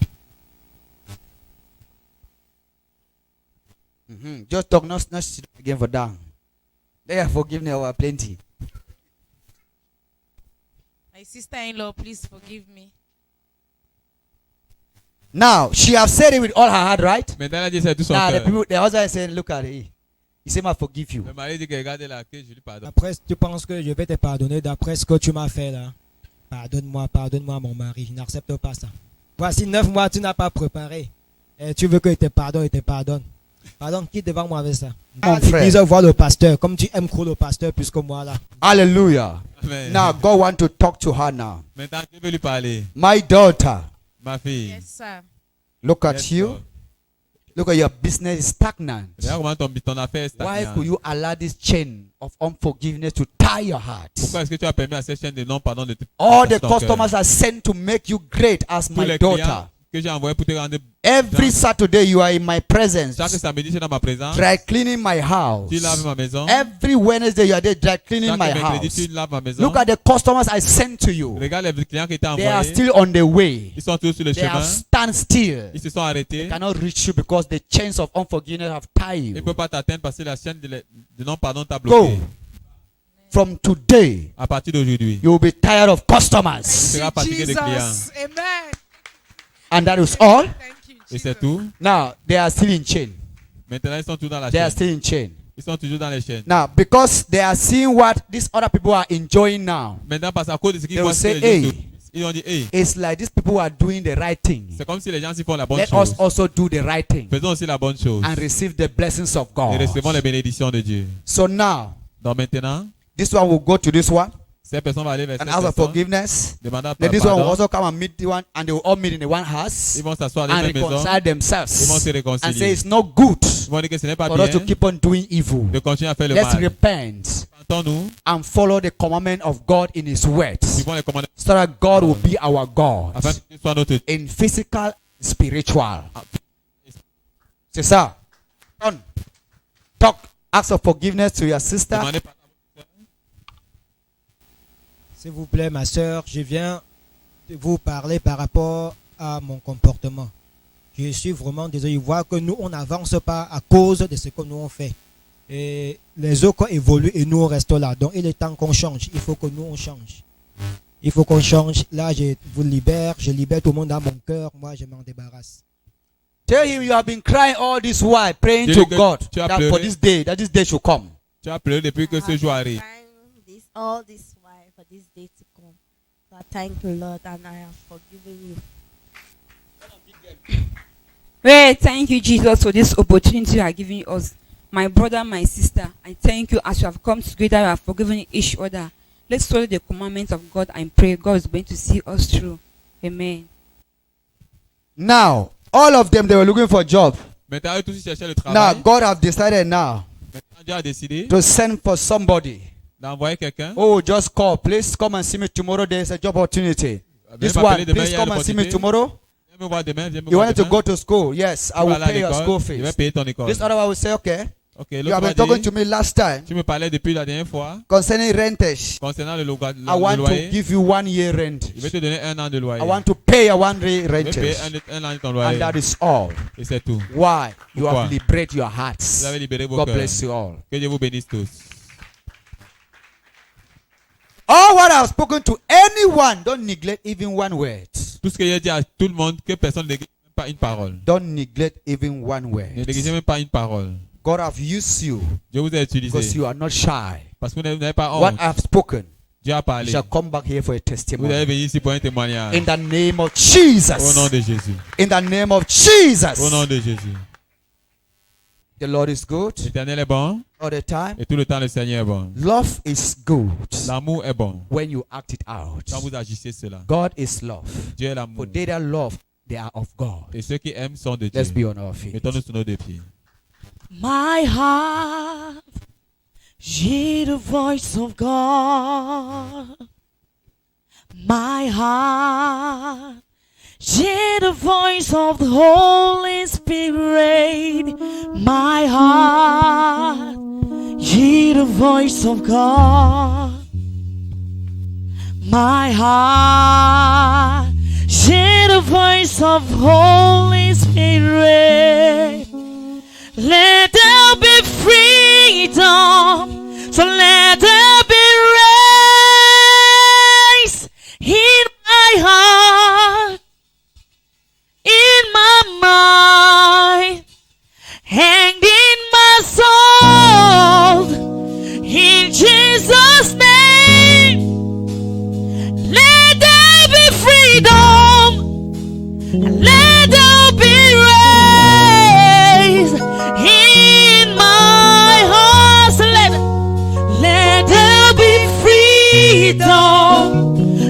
Just talk, not sit again for down. They are forgiveness over plenty. My sister-in-law, please forgive me. Now, she have said it with all her heart, right? Maintenant, elle a dit c'est tout son Now, cœur. the husband is saying, look at it. He said, I forgive you. Le mari dit que regardez-la, que je lui pardonne. Après, tu penses que je vais te pardonner d'après ce que tu m'as fait là. Pardonne-moi, mon mari. Je n'accepte pas ça. Voici 9 mois, tu n'as pas préparé. Et tu veux que je te pardonne et te pardonne. Pardon, quitte devant moi avec ça. Mon L'église frère. voir le pasteur, comme tu aimes trop le pasteur plus que moi là. Hallelujah. Amen. Now, God want to talk to her now. Maintenant, Dieu veut lui parler. My daughter, Ma fille. Yes, sir. look at Yes, you. Lord. Look at your business is stagnant. Regarde comment ton affaire est Why stagnante. could you allow this chain of unforgiveness to tie your heart? Pourquoi est-ce que tu as permis à cette chaîne de non-pardon de te All the casser ton cœur? customers are sent to make you great as Tous my les daughter. clients que j'ai envoyés pour te rendre. Every Saturday you are in my presence, Chaque samedi, tu es dans ma présence. dry cleaning my house. Tu laves ma maison. Every Wednesday you are there dry cleaning Chaque my mercredi, house. tu laves ma maison. Look at the customers I sent to you. Regarde les clients qui t'ont They are envoyés. still on the way. Ils sont tous sur le They chemin. have stand still. Ils se sont They arrêtés. cannot reach you because the chains of unforgiveness have tied Ils ne you. peuvent pas t'atteindre parce que la chaîne de non-pardon t'a Go. bloqué. From today, À partir d'aujourd'hui, you will be tired of tu customers. seras fatigué des clients. Amen. And that is all. Thank you, Et c'est tout. Now, they are still in chain. Maintenant, ils sont tous dans la They are chaîne. still in chain. Ils sont toujours dans les chaînes. Now, because they are seeing what these other people are enjoying now, Maintenant, parce qu'à cause de ce qu'ils They voient, will ce que say, les gens hey. ils ont dit, hey, it's like these people are doing the right thing. c'est comme si les gens s'y font la bonne Let chose. us also do the right thing Faisons aussi la bonne chose. and receive the blessings of Et God. recevons les bénédictions de Dieu. So now, Donc maintenant, this one will go to this one. Cette personne va aller vers and cette ask for personne, forgiveness. demander Then this one will pardon. also come and meet the one, and they will all meet in the one house Ils vont s'asseoir dans and la même maison. reconcile Ils vont themselves se and say réconcilier. it's not good Ils vont dire que ce n'est pas for us to bien keep on doing evil. de continuer à faire le Let's mal. repent Entends-nous. and follow the commandment of God in His words, Suivons les commandements so that God will be our God afin que Dieu soit notre in physical, spiritual. C'est ça. Don't talk. Ask for forgiveness to your sister. demandez pardon. S'il vous plaît, ma soeur, je viens de vous parler par rapport à mon comportement. Je suis vraiment désolé. Je vois que nous, on n'avance pas à cause de ce que nous on fait. Et les autres évoluent et nous, on reste là. Donc, il est temps qu'on change. Il faut que nous, on change. Il faut qu'on change. Là, je vous libère. Je libère tout le monde dans mon cœur. Moi, je m'en débarrasse. Tell him you have been crying all this while, praying Dis-lui to que God tu as that pleuré. for this day, that this day should come. Tu as pleuré depuis que ce jour arrive. All this while for this day to come. So I thank the Lord and I have forgiven you. Well, thank you, Jesus, for this opportunity you are giving us. My brother, my sister, I thank you as you have come together, you have forgiven each other. Let's follow the commandments of God and pray. God is going to see us through. Amen. Now, all of them, they were looking for a job. Maintenant, eux tous ils cherchaient le Now, travail. God have decided now Maintenant, Dieu a décidé to send for somebody. d'envoyer quelqu'un. Oh, just call. Please come and see me tomorrow. There is a job opportunity. Viens This m'appeler one, demain, please il y a come and see me l'opportunité. tomorrow. Viens me voir demain, viens me You voir wanted to demain. go to school. Yes, I Tu vas will aller à pay your l'école, school je vais fees. payer ton école. This other one will say, okay, Ok, you l'autre have va been talking dire, to me last time tu me parlais depuis la dernière fois concerning renters. concernant le I le want to loyer. give you 1 year rent. Je vais te donner 1 an de loyer. I want to pay a 1 year Je vais payer rent. un an de ton And loyer. that is all. Et c'est tout. Why? You Pourquoi? have liberated your Vous hearts. avez libéré vos God cœurs. bless you all. Que Dieu vous bénisse tous. All what I have spoken to anyone, don't neglect even one word. Tout ce que j'ai dit à tout le monde, que personne ne néglige même pas une parole. Don't neglect even one Ne word. négligez même pas une parole. God have used you Dieu vous a because utilisé you are not shy. parce que vous n'avez pas What honte. I have spoken, Dieu a you parlé. shall come back here for a Vous allez testimony. venir ici pour un témoignage. In the name of Au nom Jesus. de Jésus. In the name of Au nom Jesus. de Jésus. The Lord is good L'Éternel est bon all the time. et tout le temps le Seigneur est bon. Love is good L'amour est bon when you act it out. quand vous agissez cela. God is love. Dieu est For l'amour. they that love, they are of God. Et ceux qui aiment sont de Let's Dieu. be on our feet. Mettons-nous sur nos deux pieds. My heart, hear the voice of God. My heart, hear the voice of the Holy Spirit. My heart, hear the voice of God. My heart, hear the voice of Holy Spirit. Let there be freedom, so let there be rest in my heart, in my mind, and in my soul. In Jesus' name, let there be freedom, let there be rest in my heart. So let there be freedom,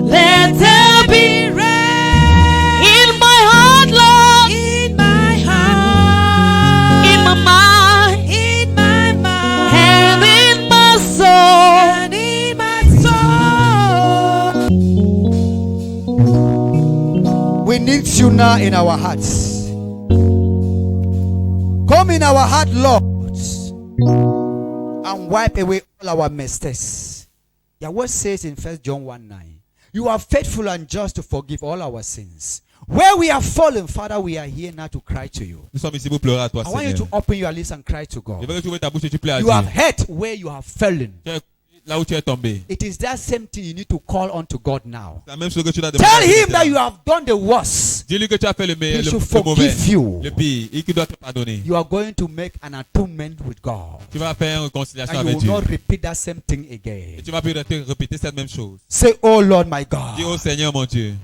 let there be rest in my heart, Lord, in my heart, in my mind, and in my soul, We need you now in our hearts. Come in our heart, Lord, and wipe away all our mistakes. Your word says in 1 John 1:9, you are faithful and just to forgive all our sins. Where we have fallen, Father, we are here now to cry to you. Nous sommes ici pour pleurer à toi, I want you Seigneur. to open your lips and cry to Je God. veux que tu ouvres ta bouche et tu plais à You have Dieu. hurt where you have fallen. Là où tu es tombé. It is that same thing you need to call on to God now. C'est la même chose que tu dois demander. Tell him that you have done the worst. Dis-lui que tu as fait le He should mauvais, forgive you. le pire, et qu'il doit te pardonner. You are going to make an atonement with God. Tu vas faire une réconciliation And you avec will Dieu. not repeat that same thing Et again. tu vas plus répéter cette même chose. Say, oh Lord my Dis au God, Seigneur mon Dieu,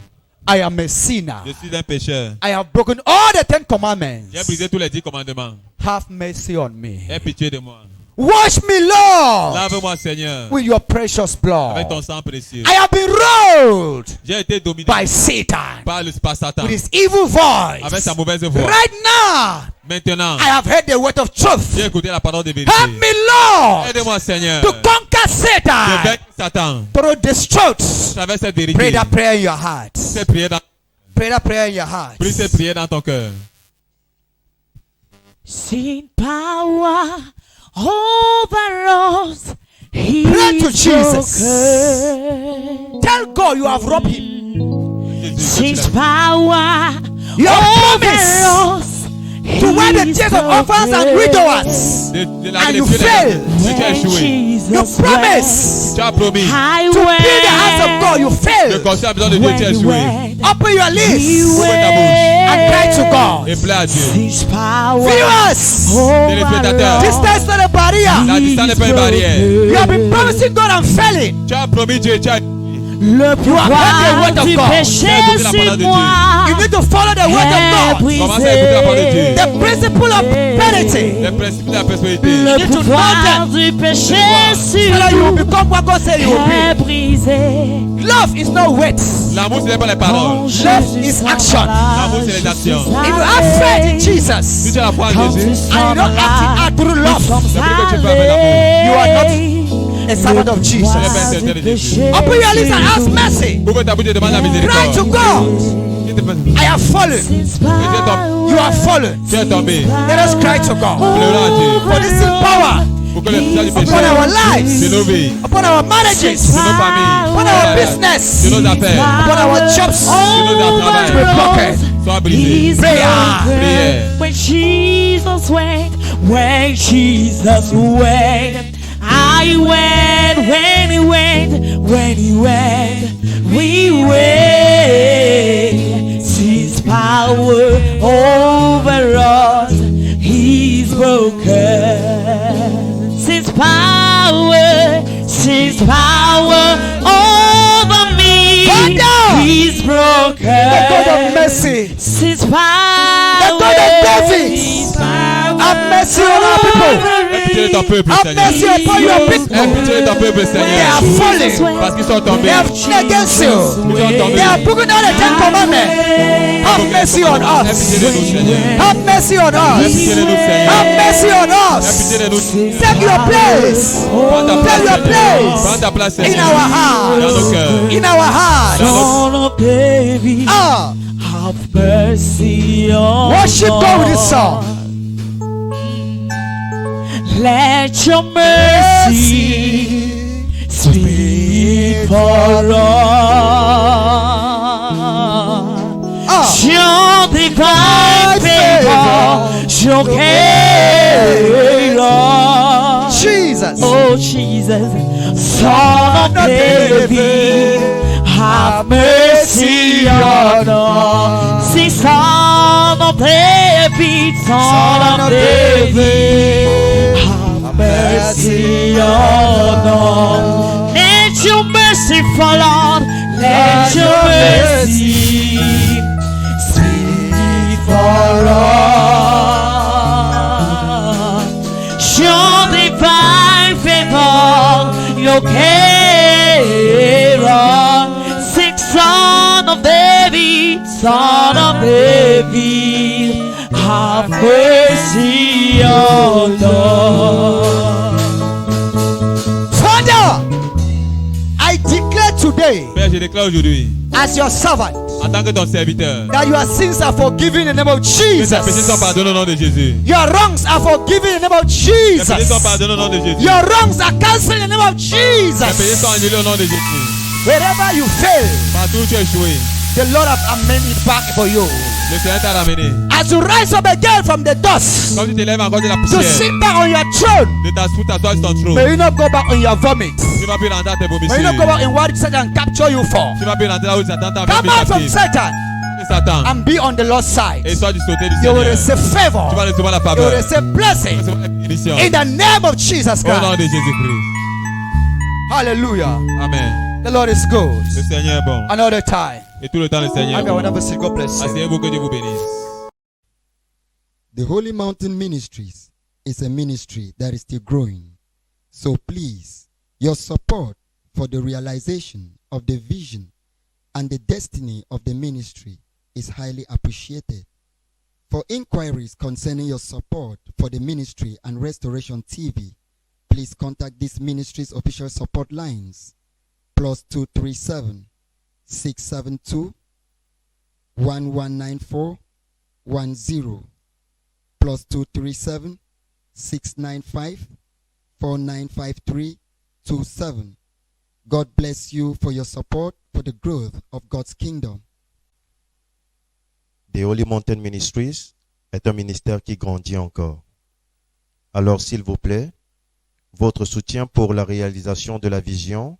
I am a sinner. je suis un pécheur. I have broken all the 10 commandments. J'ai brisé tous les 10 commandements. Have mercy on me. Aie pitié de moi. Wash me, Lord, Lave-moi, Seigneur, with your precious blood. avec ton sang précieux. I have been ruled J'ai été dominé by Satan par Satan with his evil voice. avec sa mauvaise voix. Right now, Maintenant, I have heard the word of truth. j'ai écouté la parole de vérité. Help me, Lord, Aide-moi, Seigneur, to conquer de Satan vaincre Satan. through this truth. Avec cette Pray vérité, that prayer in your heart. cette prière dans, Pray that prayer in your heart. prie cette prière dans ton cœur. Sin power over us. He Pray to is Jesus. broken. Tell God you have robbed him. Jésus, que Since tu l'as- power You have over promised us. to wear the He is tears of orphans and broken. widowers. de And les you pieds des- failed. Mais tu as échoué. You Jesus promised Tu as promis. I to be the house of God. You De failed. construire la maison de Dieu, tu as échoué. Open your lips Ouvre ta bouche and cry to God. et plaît à Dieu. Since power Viewers, Téléspectateurs, distance is not a barrier. la distance n'est pas une barrière. You have been promising God and failing. Tu as promis Dieu, tu as Le pouvoir heard the word of du God. péché Tu as écouté la parole sur de moi You need to follow the word of God. Commence à écouter la parole de Dieu. The principle of penalty. Les principes de la prospérité. Le need to know pouvoir du péché So that you will sur become what God said you will est be. brisé. Love is not words. L'amour, ce n'est pas les paroles. Love is action. L'amour, c'est les actions. If you have faith in Si Jesus tu as la foi en Jésus, and you don't act it out through love, ça veut dire que tu peux avec l'amour. you are not a servant of Tu Jesus. n'es pas un serviteur de Jésus. Open your lips and ask mercy. Ouvre ta bouche et demande la Cry to miséricorde. God. Qui te fait- I have fallen. You have fallen. Tu es tombé. Let us cry to God. Pleurons à Dieu. For this is power Pour que le puissance du péché upon our de lives, nos vies, upon our marriages, de nos familles, upon our business, de nos affaires, upon our jobs. de nos To be travail, broken. soient brisés. Prayer. Prière. When Jesus went, when Jesus went, I went, when he went, when he went, we went. His power over us, he's broken. His power over me, Father, he's broken. the God of mercy, His power, the God of David, His power have mercy on our people. Aie pitié de ton peuple, Have mercy Seigneur. upon your Aie people. pitié de ton peuple, They Seigneur. are falling. Parce qu'ils sont They tombés. have sinned against you. Ils sont tombés. They have broken down the Ten Commandments. Have mercy on Aie pitié us. de nous, Seigneur. Have mercy on Aie us. pitié de nous, Seigneur. Have mercy on Aie pitié us. de nous. Take your place. Prends ta place, Take your Seigneur. place Prends ta place, in Seigneur. our Dans nos hearts. cœurs. In our hearts. Son of David, Ah, have mercy on worship God with this us. song. Let your mercy speak for us. Show divine favor, show care. Jesus. Oh Jesus, Son of David, have mercy on us. See, Son of David, Son of David, have mercy on us. Let your mercy fall on, let your mercy speak for us. Show divine favor, your care. Six Son of David, Son of David, have mercy on us. Father, I declare today, Père, je déclare aujourd'hui, as your servant, en tant que ton serviteur, that your sins are forgiven in the name of que tes péchés sont Jesus. pardonnés au nom de Jésus. Your wrongs are forgiven in the name of Tes péchés sont Jesus. pardonnés au nom de Jésus. Your wrongs are cancelled in the name of Tes péchés sont Jesus. annulés au nom de Jésus. Wherever you fail, Partout où tu as échoué, the Lord has amended it back for you. le Seigneur t'a ramené. As you rise up again from the dust Comme tu t'élèves encore de la to poussière, sit back on your throne, de t'asseoir sur ton may trône, you not go back on your vomit. tu vas plus rentrer dans tes May you not go vomissures. back in what Satan capture you for. Tu vas plus rentrer là où Satan t'a Come mis out from captif. Satan Et Satan, and be on the Lord's side. et sois du côté du You will Seigneur. receive Tu favor. vas recevoir la You will faveur. receive Tu vas blessing recevoir la bénédiction. in the name of Jesus Au nom Christ. de Jésus-Christ. Hallelujah. Amen. The Lord is good. Le Seigneur est bon. Another time. Et tout le temps, le Seigneur Have est a bon. wonderful seat. God bless you. Asseyez-vous, que Dieu vous bénisse. The Holy Mountain Ministries is a ministry that is still growing. So please, your support for the realization of the vision and the destiny of the ministry is highly appreciated. For inquiries concerning your support for the ministry and Restoration TV, please contact this ministry's official support lines, +237 672 1194 10, +237 695 4953 27. God bless you for your support for the growth of God's kingdom. The Holy Mountain Ministries est un ministère qui grandit encore. Alors, s'il vous plaît, votre soutien pour la réalisation de la vision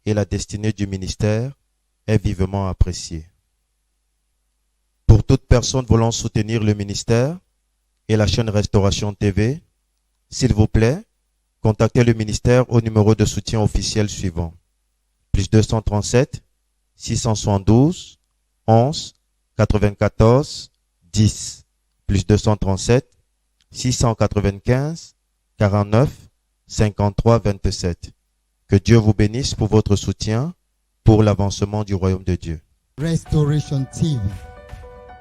et la destinée du ministère est vivement apprécié. Pour toute personne voulant soutenir le ministère et la chaîne Restauration TV, s'il vous plaît, contactez le ministère au numéro de soutien officiel suivant. +237 672 11 94 10, +237 695 49 53 27. Que Dieu vous bénisse pour votre soutien pour l'avancement du royaume de Dieu. Restoration TV,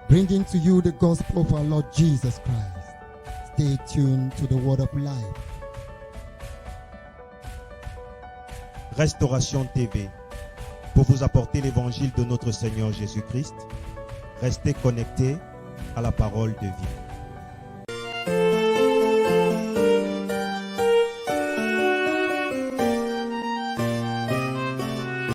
bringing to you the gospel of our Lord Jesus Christ. Stay tuned to the word of life. Restauration TV, pour vous apporter l'évangile de notre Seigneur Jésus-Christ, restez connectés à la parole de vie.